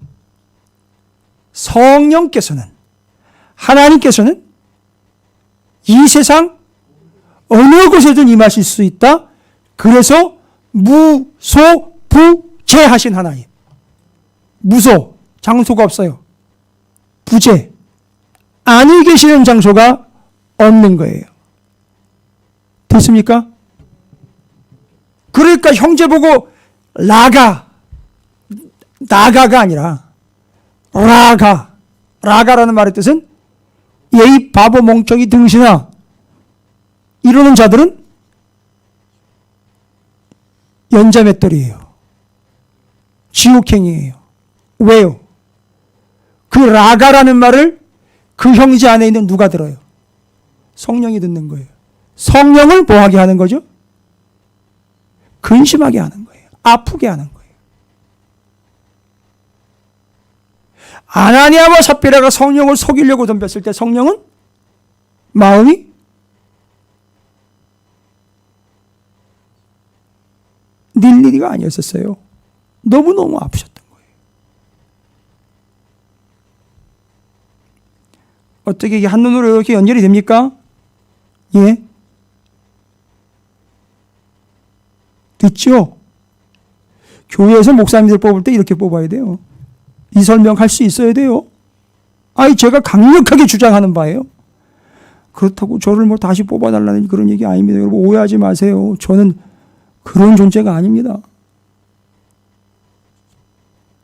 성령께서는, 하나님께서는 이 세상 어느 곳에든 임하실 수 있다. 그래서 무소부재하신 하나님. 무소, 장소가 없어요. 부재, 안에 계시는 장소가 없는 거예요. 됐습니까? 그러니까 형제 보고 나가가 아니라 라가라는 말의 뜻은 예의 바보 멍청이 등신아 이러는 자들은 연자맷돌이에요. 지옥행이에요. 왜요? 그 라가라는 말을 그 형제 안에 있는 누가 들어요? 성령이 듣는 거예요. 성령을 뭐하게 하는 거죠? 근심하게 하는 거예요. 아프게 하는 거예요. 아나니아와 삽비라가 성령을 속이려고 덤볐을 때 성령은 마음이 닐리가 아니었었어요. 너무너무 아프셨던 거예요. 어떻게 이게 한눈으로 이렇게 연결이 됩니까? 예? 듣죠? 교회에서 목사님들 뽑을 때 이렇게 뽑아야 돼요. 이 설명할 수 있어야 돼요. 제가 강력하게 주장하는 바예요. 그렇다고 저를 뭐 다시 뽑아달라는 그런 얘기 아닙니다. 여러분 오해하지 마세요. 저는 그런 존재가 아닙니다.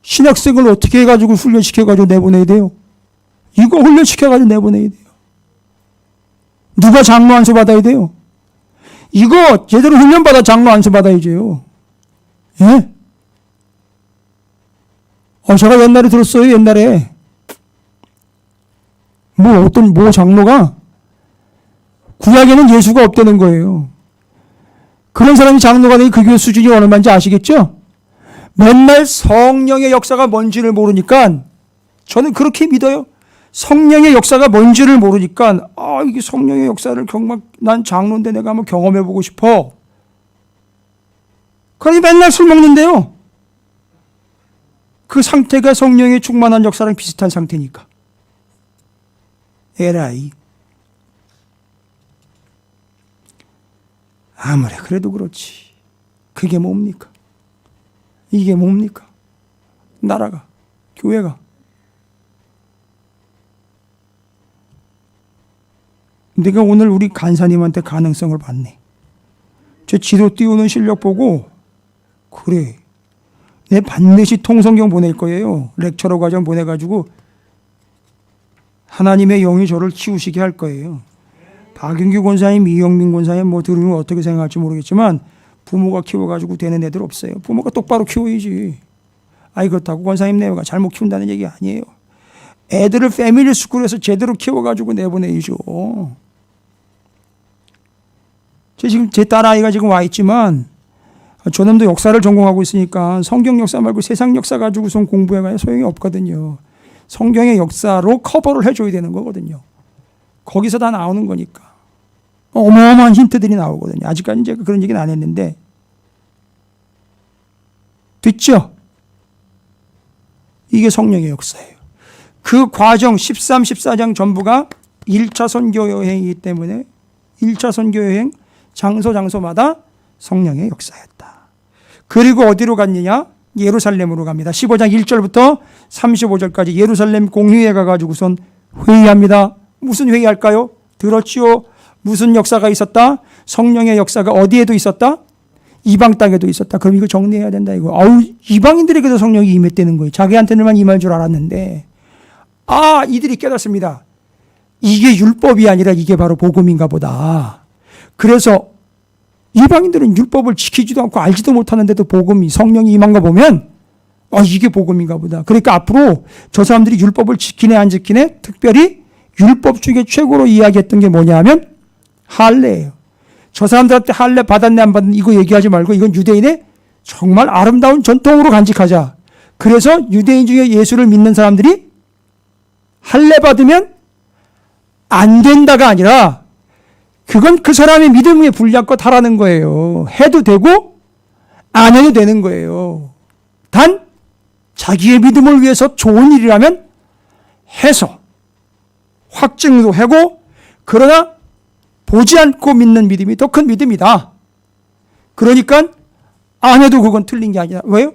신학생을 어떻게 해가지고 훈련시켜가지고 내보내야 돼요? 이거 훈련시켜가지고 내보내야 돼요. 누가 장로 안수 받아야 돼요? 이거 제대로 훈련받아 장로 안수 받아야죠. 예? 제가 옛날에 들었어요. 옛날에 어떤 장로가 구약에는 예수가 없다는 거예요. 그런 사람이 장로가 되니 그 교회 수준이 얼마인지 아시겠죠? 맨날 성령의 역사가 뭔지를 모르니까 저는 그렇게 믿어요. 성령의 역사가 뭔지를 모르니까 이게 성령의 역사를 난 장로인데 내가 한번 경험해보고 싶어. 그러니 맨날 술 먹는데요. 그 상태가 성령의 충만한 역사랑 비슷한 상태니까. 에라이. 아무리 그래도 그렇지. 그게 뭡니까? 이게 뭡니까? 나라가, 교회가. 내가 오늘 우리 간사님한테 가능성을 봤네. 저 지도 띄우는 실력 보고 그래. 내 반드시 통성경 보낼 거예요. 렉처러 과정 보내가지고 하나님의 영이 저를 키우시게 할 거예요. 박윤규 권사님, 이영민 권사님 뭐 들으면 어떻게 생각할지 모르겠지만 부모가 키워가지고 되는 애들 없어요. 부모가 똑바로 키워야지. 그렇다고 권사님 내가 잘못 키운다는 얘기 아니에요. 애들을 패밀리 스쿨에서 제대로 키워가지고 내보내야죠. 지금 제 딸아이가 지금 와 있지만 저놈도 역사를 전공하고 있으니까 성경 역사 말고 세상 역사 가지고선 공부해봐야 소용이 없거든요. 성경의 역사로 커버를 해줘야 되는 거거든요. 거기서 다 나오는 거니까. 어마어마한 힌트들이 나오거든요. 아직까지 제가 그런 얘기는 안 했는데. 됐죠? 이게 성령의 역사예요. 그 과정 13, 14장 전부가 1차 선교 여행이기 때문에 1차 선교 여행 장소마다 성령의 역사였다. 그리고 어디로 갔느냐? 예루살렘으로 갑니다. 15장 1절부터 35절까지 예루살렘 공회에 가가지고선 회의합니다. 무슨 회의할까요? 들었지요? 무슨 역사가 있었다? 성령의 역사가 어디에도 있었다? 이방 땅에도 있었다. 그럼 이거 정리해야 된다 이거. 이방인들에게도 성령이 임했다는 거예요. 자기한테는만 임할 줄 알았는데 이들이 깨닫습니다. 이게 율법이 아니라 이게 바로 복음인가 보다. 그래서 이방인들은 율법을 지키지도 않고 알지도 못하는데도 복음이 성령이 임한 거 보면 이게 복음인가 보다. 그러니까 앞으로 저 사람들이 율법을 지키네 안 지키네 특별히 율법 중에 최고로 이야기했던 게 뭐냐 하면 할례예요. 저 사람들한테 할례 받았네 안 받았네 이거 얘기하지 말고 이건 유대인의 정말 아름다운 전통으로 간직하자. 그래서 유대인 중에 예수를 믿는 사람들이 할례 받으면 안 된다가 아니라 그건 그 사람의 믿음에 불리한것 하라는 거예요. 해도 되고 안 해도 되는 거예요. 단 자기의 믿음을 위해서 좋은 일이라면 해서 확증도 하고 그러나 보지 않고 믿는 믿음이 더 큰 믿음이다. 그러니까 안 해도 그건 틀린 게 아니라 왜요?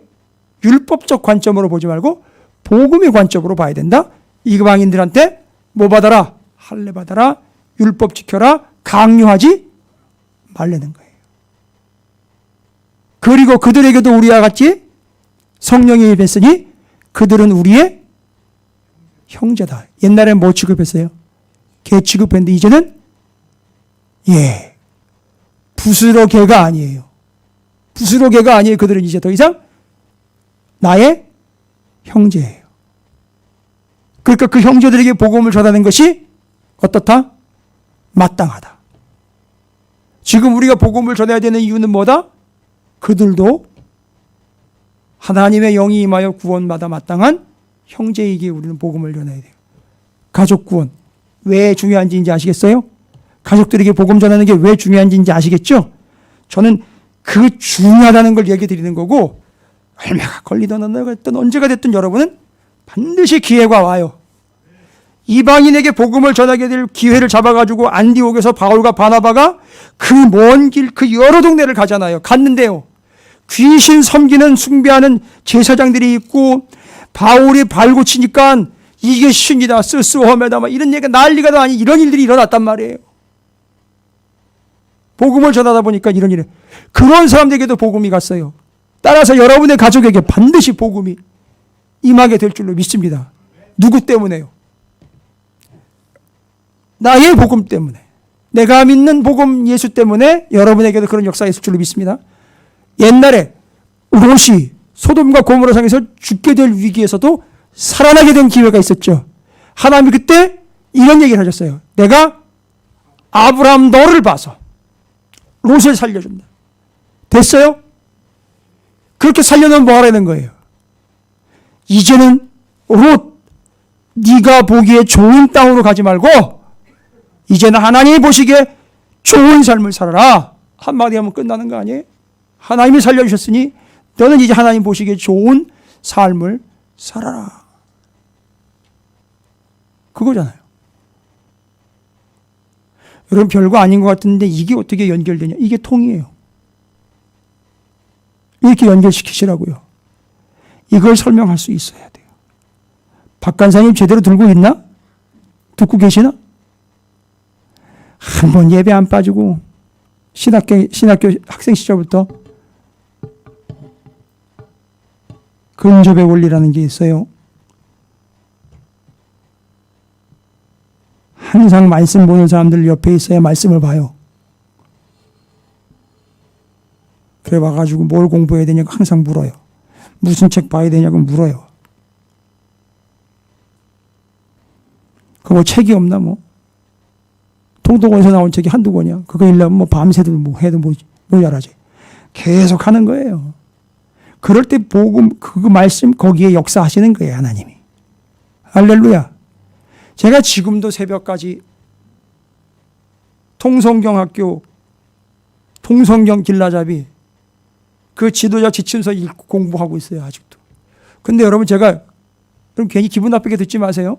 율법적 관점으로 보지 말고 복음의 관점으로 봐야 된다. 이방인들한테 뭐 받아라? 할례 받아라. 율법 지켜라. 강요하지 말라는 거예요. 그리고 그들에게도 우리와 같이 성령이 임했으니 그들은 우리의 형제다. 옛날엔 뭐 취급했어요? 개 취급했는데 이제는 부스러 개가 아니에요. 부스러 개가 아니에요. 그들은 이제 더 이상 나의 형제예요. 그러니까 그 형제들에게 복음을 전하는 것이 어떻다? 마땅하다. 지금 우리가 복음을 전해야 되는 이유는 뭐다? 그들도 하나님의 영이 임하여 구원받아 마땅한 형제에게 우리는 복음을 전해야 돼요. 가족 구원. 왜 중요한지 이제 아시겠어요? 가족들에게 복음 전하는 게 왜 중요한지 이제 아시겠죠? 저는 그 중요하다는 걸 얘기 드리는 거고 얼마가 걸리든 언제가 됐든 여러분은 반드시 기회가 와요. 이방인에게 복음을 전하게 될 기회를 잡아가지고 안디옥에서 바울과 바나바가 그 먼 길, 그 여러 동네를 가잖아요. 갔는데요. 귀신 섬기는 숭배하는 제사장들이 있고 바울이 발고치니까 이게 신이다, 스스홈에다 막 이런 얘기가 난리가 다 아니 이런 일들이 일어났단 말이에요. 복음을 전하다 보니까 이런 일에 그런 사람들에게도 복음이 갔어요. 따라서 여러분의 가족에게 반드시 복음이 임하게 될 줄로 믿습니다. 누구 때문에요? 나의 복음 때문에. 내가 믿는 복음 예수 때문에 여러분에게도 그런 역사가 있을 줄로 믿습니다. 옛날에 롯이 소돔과 고모라 상에서 죽게 될 위기에서도 살아나게 된 기회가 있었죠. 하나님이 그때 이런 얘기를 하셨어요. 내가 아브라함 너를 봐서 롯을 살려준다. 됐어요? 그렇게 살려놓으면 뭐 하라는 거예요? 이제는 롯, 네가 보기에 좋은 땅으로 가지 말고 이제는 하나님이 보시기에 좋은 삶을 살아라. 한마디 하면 끝나는 거 아니에요? 하나님이 살려주셨으니 너는 이제 하나님 보시기에 좋은 삶을 살아라. 그거잖아요. 여러분 별거 아닌 것 같은데 이게 어떻게 연결되냐? 이게 통이에요. 이렇게 연결시키시라고요. 이걸 설명할 수 있어야 돼요. 박 간사님 제대로 들고 있나? 듣고 계시나? 한 번 예배 안 빠지고 신학교 학생 시절부터 근접의 원리라는 게 있어요. 항상 말씀 보는 사람들 옆에 있어야 말씀을 봐요. 그래 와가지고 뭘 공부해야 되냐고 항상 물어요. 무슨 책 봐야 되냐고 물어요. 그 뭐 책이 없나 뭐. 통독원에서 나온 책이 한두 권이야. 그거 읽려면 뭐 밤새도 뭐 해도 뭐 잘하지. 계속 하는 거예요. 그럴 때 복음, 그 말씀 거기에 역사하시는 거예요, 하나님이. 할렐루야. 제가 지금도 새벽까지 통성경학교, 통성경 길라잡이 그 지도자 지침서 읽고 공부하고 있어요, 아직도. 근데 여러분 제가 그럼 괜히 기분 나쁘게 듣지 마세요.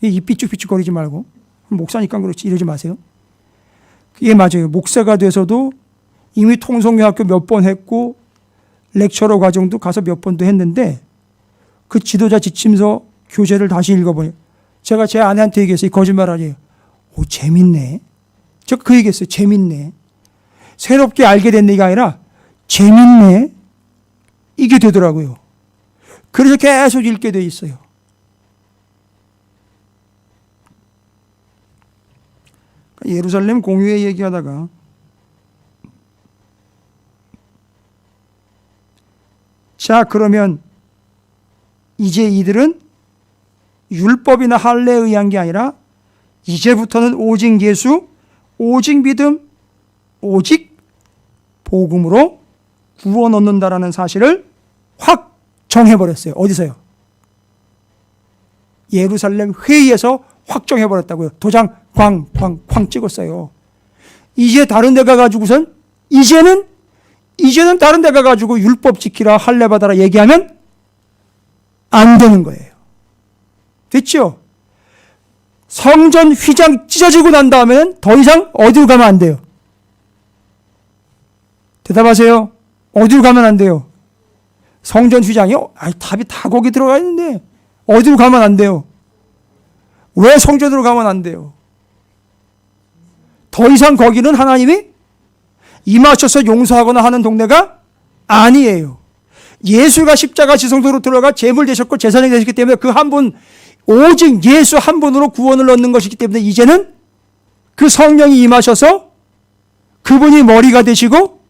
입 삐죽삐죽거리지 말고. 목사니까 그렇지 이러지 마세요. 이게 맞아요. 목사가 돼서도 이미 통성경학교 몇 번 했고 렉처러 과정도 가서 몇 번도 했는데 그 지도자 지침서 교재를 다시 읽어보니 제가 제 아내한테 얘기했어요. 거짓말 아니에요. 오, 재밌네. 제가 그 얘기했어요. 재밌네. 새롭게 알게 된 얘기가 아니라 재밌네. 이게 되더라고요. 그래서 계속 읽게 돼 있어요. 예루살렘 공유회 얘기하다가 자 그러면 이제 이들은 율법이나 할례에 의한 게 아니라 이제부터는 오직 예수, 오직 믿음, 오직 복음으로 구원 얻는다라는 사실을 확 정해버렸어요. 어디서요? 예루살렘 회의에서 확 정해버렸다고요. 도장 쾅 찍었어요. 이제 다른 데 가가지고선 이제는 다른 데 가가지고 율법 지키라 할례 받아라 얘기하면 안 되는 거예요. 됐죠? 성전 휘장 찢어지고 난 다음에는 더 이상 어디로 가면 안 돼요? 대답하세요. 어디로 가면 안 돼요? 성전 휘장이요? 아니 답이 다 거기 들어가 있는데 어디로 가면 안 돼요? 왜 성전으로 가면 안 돼요? 더 이상 거기는 하나님이 임하셔서 용서하거나 하는 동네가 아니에요. 예수가 십자가 지성소로 들어가 제물 되셨고 제사장이 되셨기 때문에 그 한 분, 오직 예수 한 분으로 구원을 얻는 것이기 때문에 이제는 그 성령이 임하셔서 그분이 머리가 되시고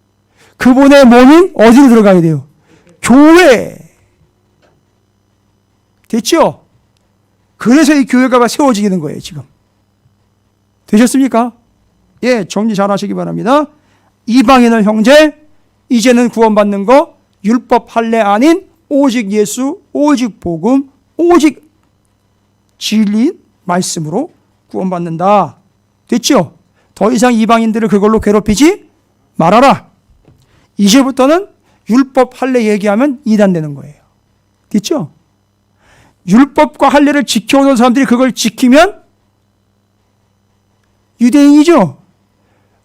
그분의 몸이 어디로 들어가야 돼요? 교회. 됐죠? 그래서 이 교회가 세워지는 거예요, 지금. 되셨습니까? 예, 정리 잘 하시기 바랍니다. 이방인의 형제, 이제는 구원받는 거, 율법 할례 아닌 오직 예수, 오직 복음, 오직 진리 말씀으로 구원받는다. 됐죠? 더 이상 이방인들을 그걸로 괴롭히지 말아라. 이제부터는 율법 할례 얘기하면 이단되는 거예요. 됐죠? 율법과 할례를 지켜오던 사람들이 그걸 지키면 유대인이죠.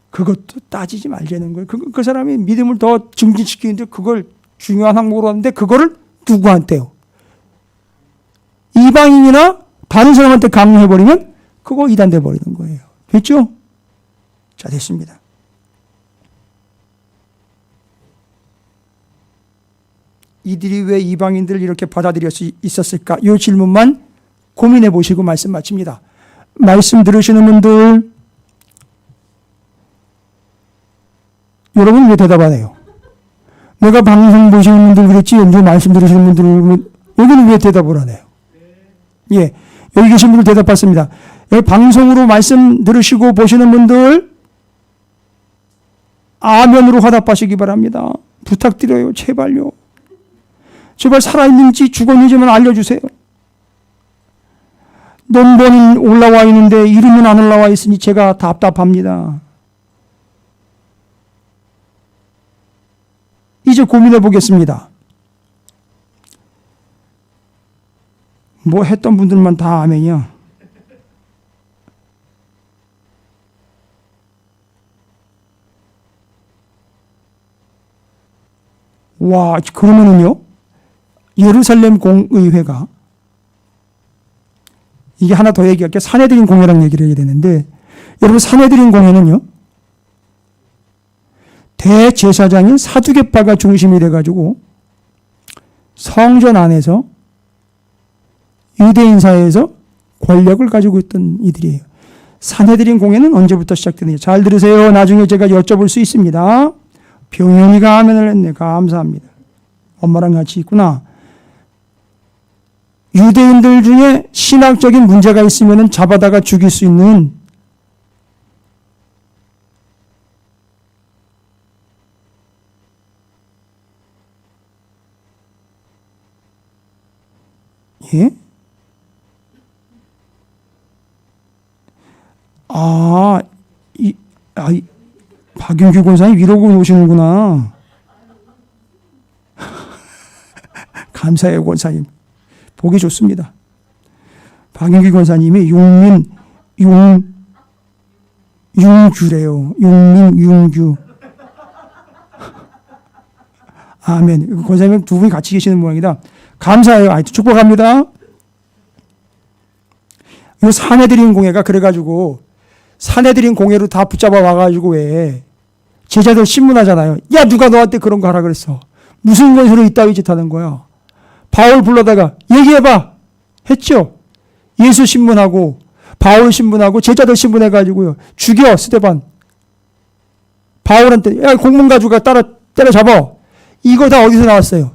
그것도 따지지 말자는 거예요. 그 사람이 믿음을 더 증진시키는데 그걸 중요한 항목으로 하는데 그거를 누구한테요? 이방인이나 다른 사람한테 강요해버리면 그거 이단돼 버리는 거예요. 됐죠? 자, 됐습니다. 이들이 왜 이방인들을 이렇게 받아들일 수 있었을까? 이 질문만 고민해 보시고 말씀 마칩니다. 말씀 들으시는 분들, 여러분 왜 대답 안 해요? 내가 방송 보시는 분들 그랬지, 연주 말씀 들으시는 분들, 여기는 왜 대답을 안 해요? 예, 여기 계신 분들 대답 받습니다. 여기 방송으로 말씀 들으시고 보시는 분들, 아멘으로 화답하시기 바랍니다. 부탁드려요. 제발요. 제발 살아있는지 죽었는지만 알려주세요. 넘버는 올라와 있는데 이름은 안 올라와 있으니 제가 답답합니다. 이제 고민해 보겠습니다. 뭐 했던 분들만 다 아멘이야. 와, 그러면은요, 예루살렘 공의회가, 이게 하나 더 얘기할게요. 산헤드린 공회랑 얘기를 해야 되는데, 여러분, 산헤드린 공회는요, 대제사장인 사두개파가 중심이 돼가지고, 성전 안에서, 유대인 사회에서 권력을 가지고 있던 이들이에요. 산헤드린 공회는 언제부터 시작되는지 잘 들으세요. 나중에 제가 여쭤볼 수 있습니다. 병현이가 아멘을 했네. 감사합니다. 엄마랑 같이 있구나. 유대인들 중에 신학적인 문제가 있으면 잡아다가 죽일 수 있는 예? 박윤규 권사님 위로고 오시는구나. 감사해요, 권사님. 보기 좋습니다. 박윤규 권사님이 융규래요. 융규. 아멘. 권사님 두 분이 같이 계시는 모양이다. 감사해요. 축복합니다. 이 산헤드린 공회가 그래가지고 산헤드린 공회로 다 붙잡아 와가지고 왜 제자들 신문하잖아요. 야, 누가 너한테 그런 거 하라 그랬어. 무슨 권세로 이따위 짓 하는 거야. 바울 불러다가 얘기해봐 했죠. 예수 신문하고 바울 신문하고 제자들 신문해가지고요. 죽여 스데반. 바울한테 야, 공문 가지고 때려잡아. 이거 다 어디서 나왔어요?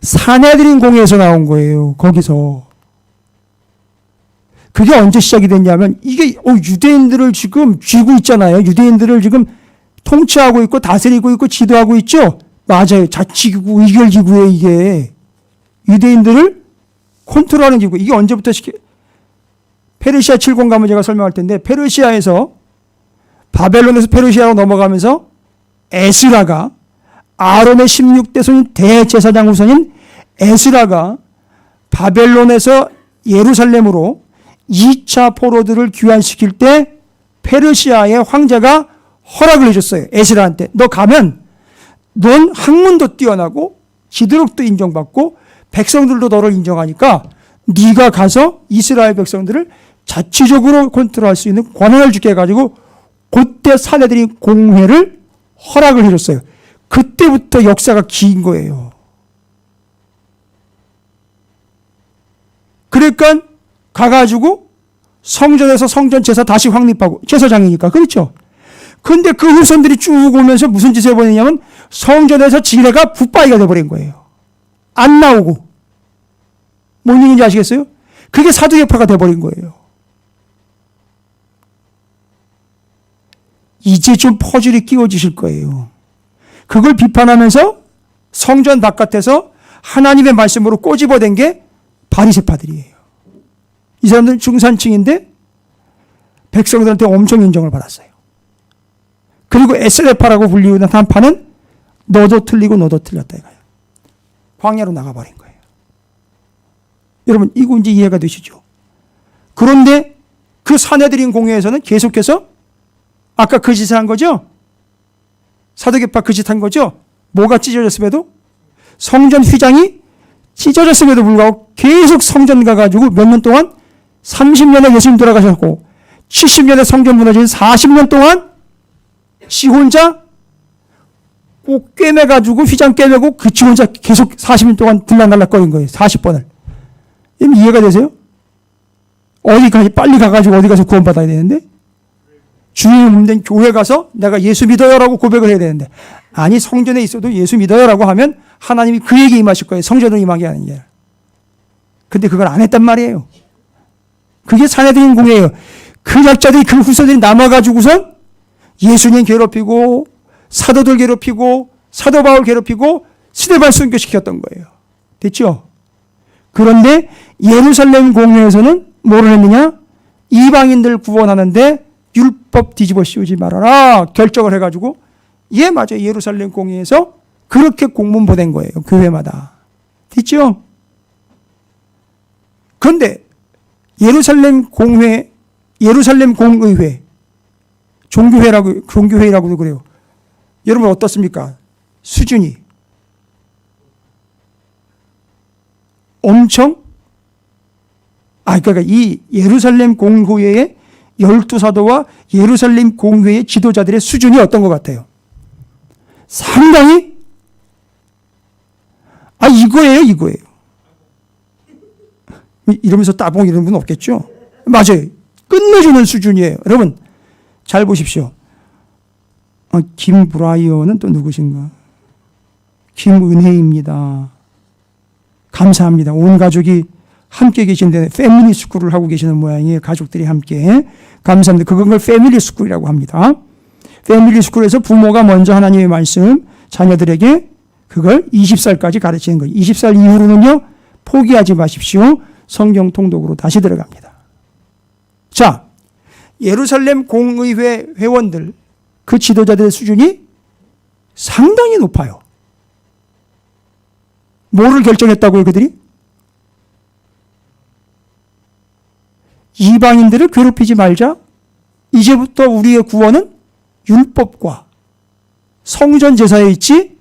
산헤드린 공회에서 나온 거예요. 거기서. 그게 언제 시작이 됐냐면 이게 유대인들을 지금 쥐고 있잖아요. 유대인들을 지금 통치하고 있고 다스리고 있고 지도하고 있죠. 맞아요. 자치기구, 의결기구에 이게 유대인들을 컨트롤하는 기구. 이게 언제부터 페르시아 7권 가면 제가 설명할 텐데 페르시아에서 바벨론에서 페르시아로 넘어가면서 에스라가 아론의 16대 손인 대제사장 후손인 에스라가 바벨론에서 예루살렘으로 2차 포로들을 귀환시킬 때 페르시아의 황제가 허락을 해줬어요. 에스라한테. 너 가면 넌 학문도 뛰어나고 지도력도 인정받고 백성들도 너를 인정하니까 네가 가서 이스라엘 백성들을 자치적으로 컨트롤할 수 있는 권한을 주게 해가지고 그때 산헤드린 공회를 허락을 해줬어요. 그때부터 역사가 긴 거예요. 그러니까 가가지고 성전에서 성전 제사 다시 확립하고 제사장이니까 그렇죠. 근데 그 후손들이 쭉 오면서 무슨 짓을 해버리냐면 성전에서 지뢰가 붓바위가 돼버린 거예요. 안 나오고. 뭔 얘기인지 아시겠어요? 그게 사두개파가 돼버린 거예요. 이제 좀 퍼즐이 끼워지실 거예요. 그걸 비판하면서 성전 바깥에서 하나님의 말씀으로 꼬집어댄 게 바리새파들이에요. 이 사람들은 중산층인데 백성들한테 엄청 인정을 받았어요. 그리고 에스레파라고 불리우는 한파는 너도 틀리고 너도 틀렸다 이거예요. 광야로 나가버린 거예요. 여러분 이거 이제 이해가 되시죠? 그런데 그 산헤드린 공회에서는 계속해서 아까 그 짓을 한 거죠? 사두개파 그 짓 한 거죠? 뭐가 찢어졌음에도? 성전 휘장이 찢어졌음에도 불구하고 계속 성전 가가지고 몇 년 동안 30년에 예수님 돌아가셨고 70년에 성전 무너진 40년 동안 지 혼자 꼭 꿰매가지고 휘장 꿰매고 그치 혼자 계속 40년 동안 들락날락거린 거예요. 40번을. 이해가 되세요? 어디까지 빨리 가가지고 어디 가서 구원받아야 되는데 주님 없는 교회 가서 내가 예수 믿어요라고 고백을 해야 되는데 아니 성전에 있어도 예수 믿어요라고 하면 하나님이 그에게 임하실 거예요. 성전으로 임하게 하는 게. 근데 그걸 안 했단 말이에요. 그게 산헤드린 공회예요. 그 약자들이 그 후손들이 남아가지고선 예수님 괴롭히고 사도들 괴롭히고 사도 바울 괴롭히고 스데반 순교시켰던 거예요. 됐죠? 그런데 예루살렘 공회에서는 뭐를 했느냐? 이방인들 구원하는데 율법 뒤집어 씌우지 말아라 결정을 해가지고 맞아요. 예루살렘 공회에서 그렇게 공문 보낸 거예요. 교회마다. 됐죠? 그런데 예루살렘 공회, 예루살렘 공의회, 종교회의라고도 그래요. 여러분 어떻습니까? 수준이 엄청 그러니까 이 예루살렘 공회의 12사도와 예루살렘 공회의 지도자들의 수준이 어떤 것 같아요? 상당히 이거예요. 이러면서 따봉 이런 분 없겠죠? 맞아요. 끝내주는 수준이에요. 여러분 잘 보십시오. 김브라이어는 또 누구신가? 김은혜입니다. 감사합니다. 온 가족이 함께 계신데 패밀리 스쿨을 하고 계시는 모양이에요. 가족들이 함께. 감사합니다. 그걸 패밀리 스쿨이라고 합니다. 패밀리 스쿨에서 부모가 먼저 하나님의 말씀 자녀들에게 그걸 20살까지 가르치는 거예요. 20살 이후로는요. 포기하지 마십시오. 성경 통독으로 다시 들어갑니다. 자, 예루살렘 공의회 회원들 그 지도자들의 수준이 상당히 높아요. 뭐를 결정했다고요, 그들이? 이방인들을 괴롭히지 말자. 이제부터 우리의 구원은 율법과 성전 제사에 있지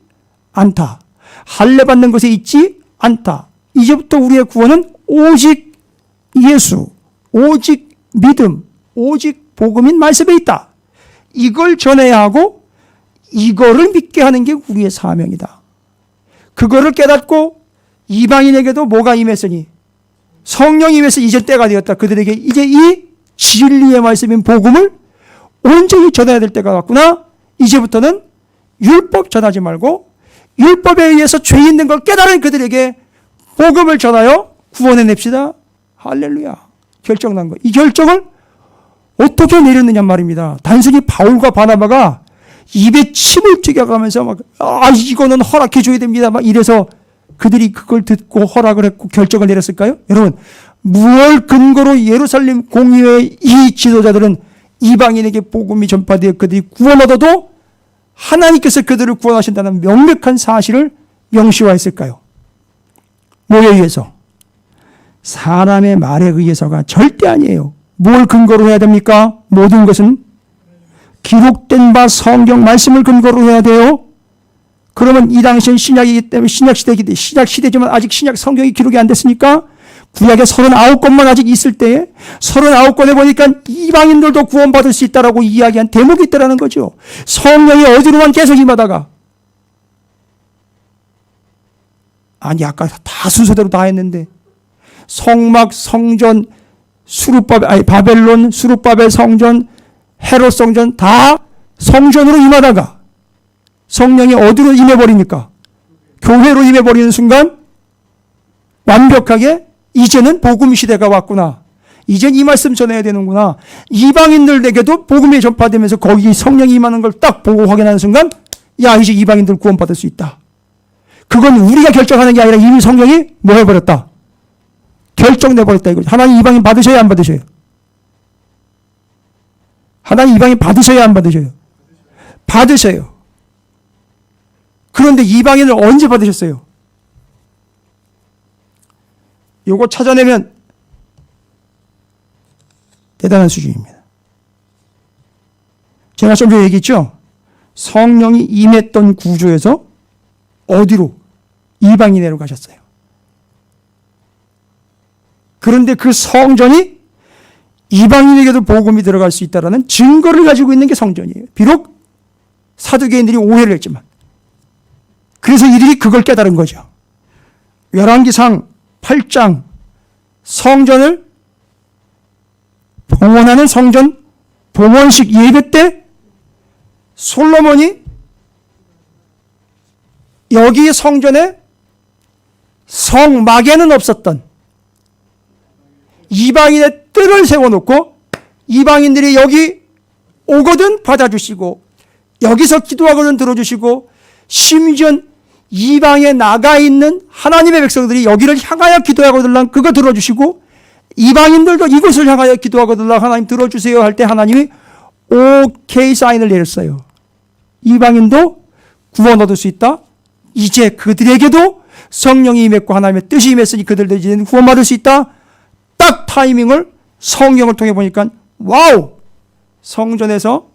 않다. 할례 받는 것에 있지 않다. 이제부터 우리의 구원은 오직 예수, 오직 믿음, 오직 복음인 말씀에 있다. 이걸 전해야 하고 이거를 믿게 하는 게 우리의 사명이다. 그거를 깨닫고 이방인에게도 뭐가 임했으니 성령이 임해서 이제 때가 되었다. 그들에게 이제 이 진리의 말씀인 복음을 온전히 전해야 될 때가 왔구나. 이제부터는 율법 전하지 말고 율법에 의해서 죄 있는 걸 깨달은 그들에게 복음을 전하여 구원해냅시다. 할렐루야. 결정난 거. 이 결정을 어떻게 내렸느냐 말입니다. 단순히 바울과 바나바가 입에 침을 튀겨가면서 이거는 허락해 줘야 됩니다. 막 이래서 그들이 그걸 듣고 허락을 했고 결정을 내렸을까요? 여러분, 무엇 근거로 예루살렘 공의회의 이 지도자들은 이방인에게 복음이 전파되어 그들이 구원 얻어도 하나님께서 그들을 구원하신다는 명백한 사실을 명시화했을까요? 뭐에 의해서? 사람의 말에 의해서가 절대 아니에요. 뭘 근거로 해야 됩니까? 모든 것은 기록된 바 성경 말씀을 근거로 해야 돼요. 그러면 이 당시엔 신약이기 때문에 신약 시대지만 아직 신약 성경이 기록이 안 됐으니까 구약에 39권만 아직 있을 때에 39권에 보니까 이방인들도 구원받을 수 있다라고 이야기한 대목이 있다라는 거죠. 성령이 어디로만 계속 임하다가 아까 다 순서대로 다 했는데 성막, 성전, 바벨론, 수룹바벨 성전, 헤롯 성전 다 성전으로 임하다가 성령이 어디로 임해버립니까? 교회로 임해버리는 순간 완벽하게 이제는 복음 시대가 왔구나. 이젠 이 말씀 전해야 되는구나. 이방인들에게도 복음이 전파되면서 거기 성령이 임하는 걸 딱 보고 확인하는 순간 이제 이방인들 구원받을 수 있다. 그건 우리가 결정하는 게 아니라 이미 성령이 뭐 해버렸다? 결정내버렸다 이거죠. 하나님 이방인 받으셔야 안 받으셔요? 하나님 이방인 받으셔야 안 받으셔요? 받으셔요. 그런데 이방인을 언제 받으셨어요? 요거 찾아내면 대단한 수준입니다. 제가 좀 전에 얘기했죠? 성령이 임했던 구조에서 어디로? 이방인으로 가셨어요. 그런데 그 성전이 이방인에게도 복음이 들어갈 수 있다는 증거를 가지고 있는 게 성전이에요. 비록 사두개인들이 오해를 했지만. 그래서 이들이 그걸 깨달은 거죠. 열왕기상 8장 성전을 봉헌하는 성전 봉헌식 예배 때 솔로몬이 여기 성전에 성막에는 없었던 이방인의 뜰을 세워놓고 이방인들이 여기 오거든 받아주시고 여기서 기도하거든 들어주시고, 심지어 이방에 나가 있는 하나님의 백성들이 여기를 향하여 기도하거든 그거 들어주시고, 이방인들도 이곳을 향하여 기도하거든 하나님 들어주세요 할 때 하나님이 오케이 사인을 내렸어요. 이방인도 구원 얻을 수 있다. 이제 그들에게도 성령이 임했고 하나님의 뜻이 임했으니 그들도 이제는 구원받을 수 있다. 딱 타이밍을 성경을 통해 보니까 와우! 성전에서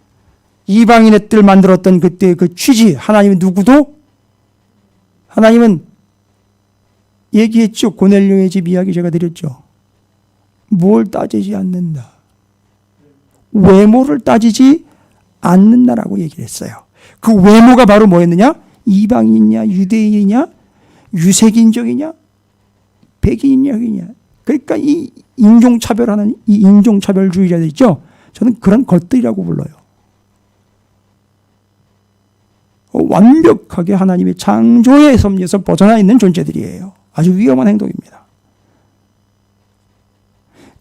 이방인의 뜰 만들었던 그때 그 취지, 하나님은 누구도, 하나님은 얘기했죠. 고넬료의 집 이야기 제가 드렸죠. 뭘 따지지 않는다. 외모를 따지지 않는다라고 얘기를 했어요. 그 외모가 바로 뭐였느냐? 이방인이냐, 유대인이냐, 유색인종이냐, 백인이냐. 그러니까 이 인종차별하는 이 인종차별주의자들 있죠. 저는 그런 것들이라고 불러요. 완벽하게 하나님의 창조의 섭리에서 벗어나 있는 존재들이에요. 아주 위험한 행동입니다.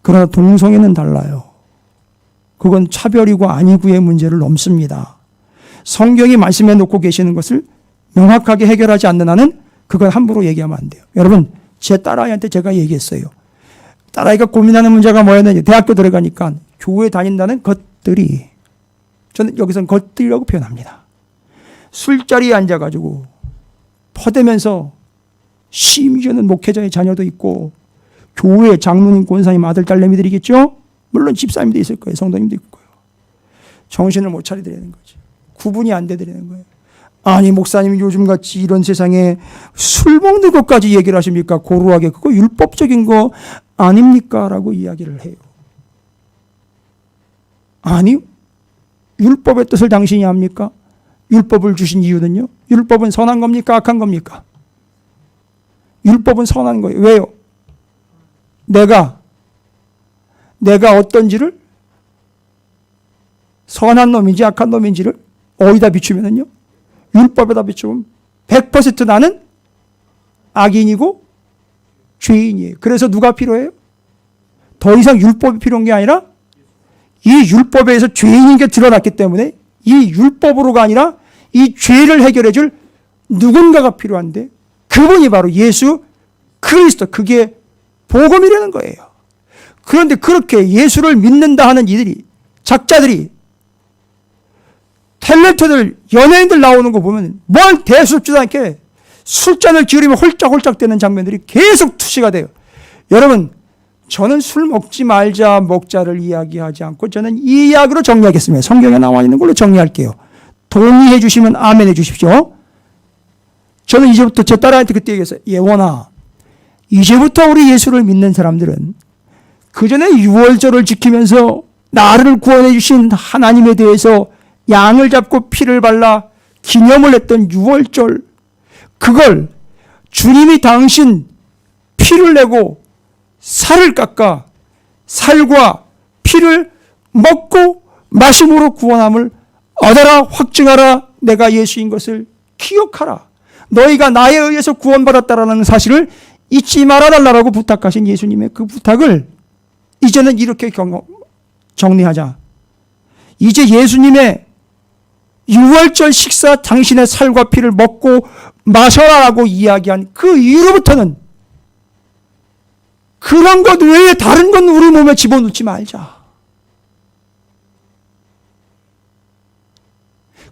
그러나 동성애는 달라요. 그건 차별이고 아니고의 문제를 넘습니다. 성경이 말씀해 놓고 계시는 것을 명확하게 해결하지 않는 한은 그건 함부로 얘기하면 안 돼요. 여러분, 제 딸아이한테 제가 얘기했어요. 딸아이가 고민하는 문제가 뭐였는지, 대학교 들어가니까 교회 다닌다는 것들이, 저는 여기서는 것들이라고 표현합니다. 술자리에 앉아가지고 퍼대면서, 심지어는 목회자의 자녀도 있고 교회 장로님, 권사님 아들, 딸내미들이겠죠. 물론 집사님도 있을 거예요. 성도님도 있을 거예요. 정신을 못 차리더라는 거지. 구분이 안 되더라는 거예요. 아니, 목사님이 요즘같이 이런 세상에 술 먹는 것까지 얘기를 하십니까? 고루하게. 그거 율법적인 거 아닙니까? 라고 이야기를 해요. 아니, 율법의 뜻을 당신이 압니까? 율법을 주신 이유는요? 율법은 선한 겁니까? 악한 겁니까? 율법은 선한 거예요. 왜요? 내가 어떤지를, 선한 놈인지 악한 놈인지를 어디다 비추면은요? 율법에다 비추면 100% 나는 악인이고 죄인이에요. 그래서 누가 필요해요? 더 이상 율법이 필요한 게 아니라 이 율법에서 죄인인 게 드러났기 때문에 이 율법으로가 아니라 이 죄를 해결해 줄 누군가가 필요한데, 그분이 바로 예수 그리스도, 그게 복음이라는 거예요. 그런데 그렇게 예수를 믿는다 하는 이들이, 작자들이, 탤런트들, 연예인들 나오는 거 보면 뭘 대수롭지도 않게 술잔을 기울이면 홀짝홀짝 되는 장면들이 계속 투시가 돼요. 여러분, 저는 술 먹지 말자, 먹자를 이야기하지 않고 저는 이 이야기로 정리하겠습니다. 성경에 나와 있는 걸로 정리할게요. 동의해 주시면 아멘 해 주십시오. 저는 이제부터 제 딸한테 그때 얘기했어요. 예원아, 이제부터 우리 예수를 믿는 사람들은 그 전에 유월절을 지키면서 나를 구원해 주신 하나님에 대해서 양을 잡고 피를 발라 기념을 했던 유월절, 그걸 주님이 당신 피를 내고 살을 깎아 살과 피를 먹고 마심으로 구원함을 얻어라, 확증하라. 내가 예수인 것을 기억하라. 너희가 나에 의해서 구원받았다라는 사실을 잊지 말아달라고 부탁하신 예수님의 그 부탁을 이제는 이렇게 정리하자. 이제 예수님의 유월절 식사, 당신의 살과 피를 먹고 마셔라라고 이야기한 그 이후로부터는 그런 것 외에 다른 건 우리 몸에 집어넣지 말자.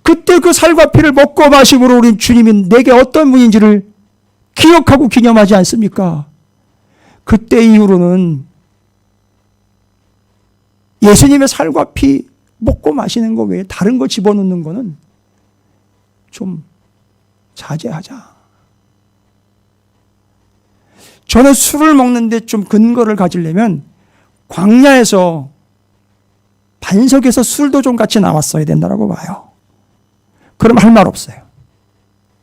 그때 그 살과 피를 먹고 마심으로 우린 주님이 내게 어떤 분인지를 기억하고 기념하지 않습니까? 그때 이후로는 예수님의 살과 피 먹고 마시는 거 외에 다른 거 집어넣는 거는 좀 자제하자. 저는 술을 먹는데 좀 근거를 가지려면 광야에서 반석에서 술도 좀 같이 나왔어야 된다고 봐요. 그럼 할 말 없어요.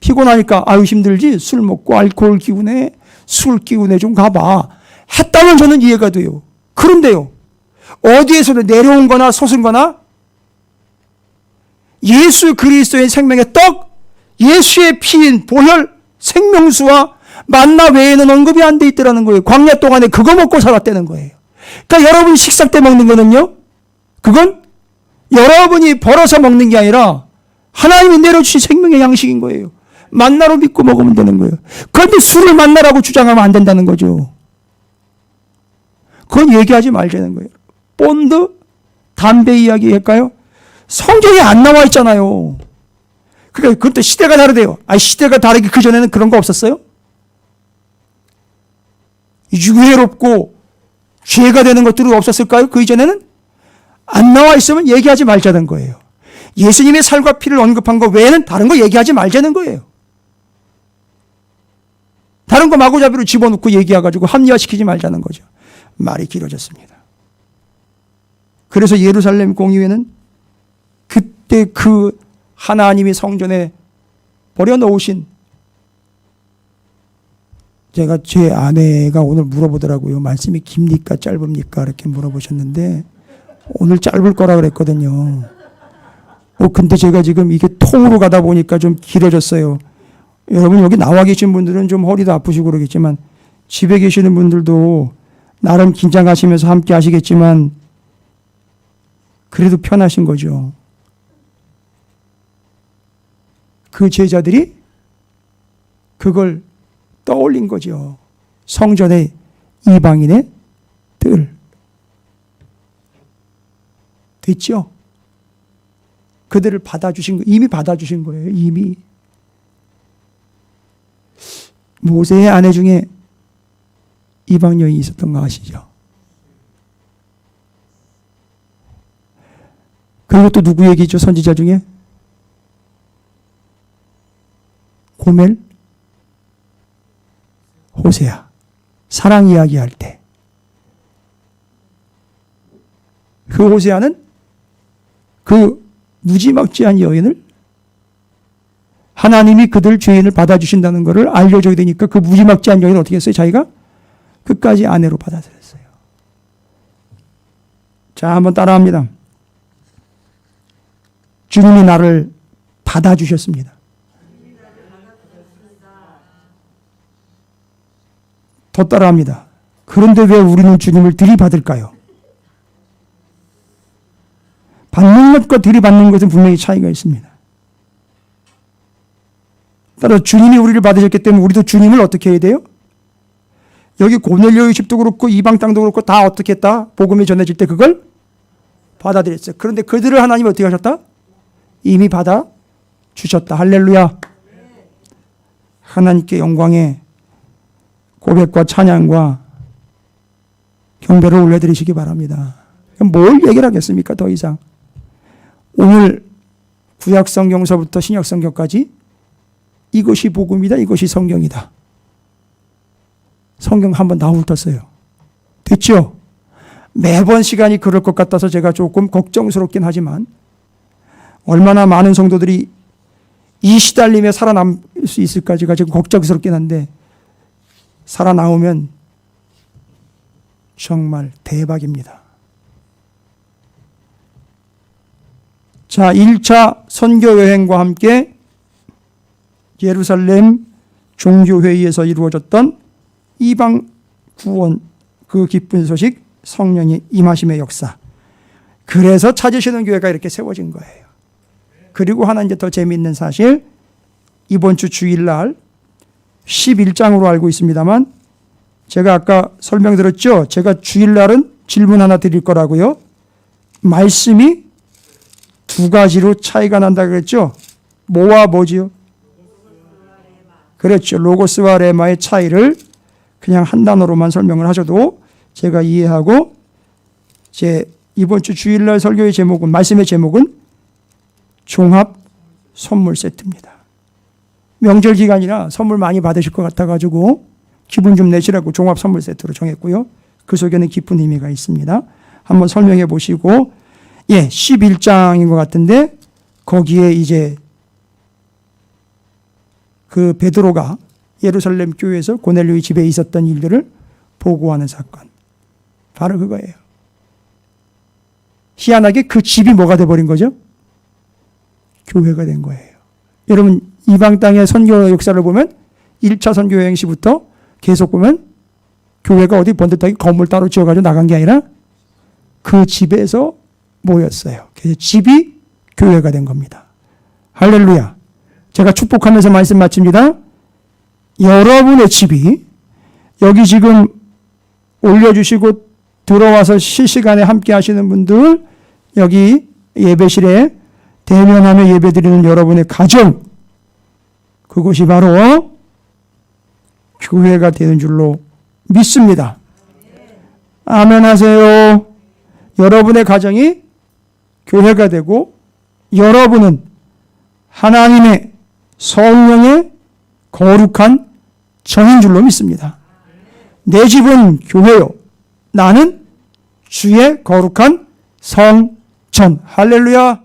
피곤하니까 아유 힘들지, 술 먹고 알코올 기운에, 술 기운에 좀 가봐 했다면 저는 이해가 돼요. 그런데요, 어디에서도 내려온 거나 솟은 거나 예수 그리스도의 생명의 떡, 예수의 피인 보혈 생명수와 만나 외에는 언급이 안 돼 있더라는 거예요. 광야 동안에 그거 먹고 살았다는 거예요. 그러니까 여러분 식사 때 먹는 거는요, 그건 여러분이 벌어서 먹는 게 아니라 하나님이 내려주신 생명의 양식인 거예요. 만나로 믿고 먹으면 되는 거예요. 그런데 술을 만나라고 주장하면 안 된다는 거죠. 그건 얘기하지 말자는 거예요. 본드, 담배 이야기 할까요? 성경에 안 나와 있잖아요. 그러니까 그때 시대가 다르대요. 시대가 다르기 그전에는 그런 거 없었어요? 유해롭고 죄가 되는 것들이 없었을까요? 그 이전에는? 안 나와 있으면 얘기하지 말자는 거예요. 예수님의 살과 피를 언급한 거 외에는 다른 거 얘기하지 말자는 거예요. 다른 거 마구잡이로 집어넣고 얘기해가지고 합리화시키지 말자는 거죠. 말이 길어졌습니다. 그래서 예루살렘 공의회는 그때 그 하나님이 성전에 버려놓으신, 제가 제 아내가 오늘 물어보더라고요. 말씀이 깁니까 짧습니까? 이렇게 물어보셨는데 오늘 짧을 거라 그랬거든요. 근데 제가 지금 이게 통으로 가다 보니까 좀 길어졌어요. 여러분 여기 나와 계신 분들은 좀 허리도 아프시고 그러겠지만 집에 계시는 분들도 나름 긴장하시면서 함께 하시겠지만 그래도 편하신 거죠. 그 제자들이 그걸 떠올린 거죠. 성전의 이방인의 뜰. 됐죠? 그들을 받아주신 거, 이미 받아주신 거예요. 이미. 모세의 아내 중에 이방 여인이 있었던 거 아시죠? 그리고 또 누구 얘기죠? 선지자 중에? 고멜, 호세아. 사랑 이야기할 때. 그 호세아는 그 무지막지한 여인을 하나님이 그들 죄인을 받아주신다는 것을 알려줘야 되니까 그 무지막지한 여인을 어떻게 했어요? 자기가 끝까지 아내로 받아들였어요. 자, 한번 따라합니다. 주님이 나를 받아주셨습니다. 더 따라합니다. 그런데 왜 우리는 주님을 들이받을까요? 받는 것과 들이받는 것은 분명히 차이가 있습니다. 따라서 주님이 우리를 받으셨기 때문에 우리도 주님을 어떻게 해야 돼요? 여기 고넬료의 집도 그렇고 이방 땅도 그렇고 다 어떻게 했다? 복음이 전해질 때 그걸 받아들였어요. 그런데 그들을 하나님이 어떻게 하셨다? 이미 받아주셨다. 할렐루야. 하나님께 영광의 고백과 찬양과 경배를 올려드리시기 바랍니다. 뭘 얘기를 하겠습니까? 더 이상. 오늘 구약성경서부터 신약성경까지 이것이 복음이다. 이것이 성경이다. 성경 한번 다 훑었어요. 됐죠? 매번 시간이 그럴 것 같아서 제가 조금 걱정스럽긴 하지만 얼마나 많은 성도들이 이 시달림에 살아남을 수 있을까 제가 지금 걱정스럽긴 한데 살아나오면 정말 대박입니다. 자, 1차 선교여행과 함께 예루살렘 종교회의에서 이루어졌던 이방 구원, 그 기쁜 소식, 성령이 임하심의 역사. 그래서 찾으시는 교회가 이렇게 세워진 거예요. 그리고 하나 이제 더 재미있는 사실, 이번 주 주일날 11장으로 알고 있습니다만 제가 아까 설명드렸죠. 제가 주일날은 질문 하나 드릴 거라고요. 말씀이 두 가지로 차이가 난다 그랬죠. 뭐와 뭐지요? 그렇죠. 로고스와 레마의 차이를 그냥 한 단어로만 설명을 하셔도 제가 이해하고, 제 이번 주 주일날 설교의 제목은, 말씀의 제목은 종합 선물 세트입니다. 명절 기간이라 선물 많이 받으실 것 같아가지고 기분 좀 내시라고 종합 선물 세트로 정했고요. 그 속에는 깊은 의미가 있습니다. 한번 설명해 보시고, 11장인 것 같은데 거기에 이제 그 베드로가 예루살렘 교회에서 고넬료의 집에 있었던 일들을 보고하는 사건. 바로 그거예요. 희한하게 그 집이 뭐가 돼버린 거죠? 교회가 된 거예요. 여러분, 이방 땅의 선교 역사를 보면 1차 선교 여행 시부터 계속 보면 교회가 어디 번듯하게 건물 따로 지어가지고 나간 게 아니라 그 집에서 모였어요. 그래서 집이 교회가 된 겁니다. 할렐루야. 제가 축복하면서 말씀 마칩니다. 여러분의 집이 여기 지금 올려주시고 들어와서 실시간에 함께 하시는 분들, 여기 예배실에 대면하며 예배드리는 여러분의 가정, 그곳이 바로 교회가 되는 줄로 믿습니다. 아멘 하세요. 여러분의 가정이 교회가 되고 여러분은 하나님의 성령의 거룩한 정인 줄로 믿습니다. 내 집은 교회요. 나는 주의 거룩한 성전. 할렐루야.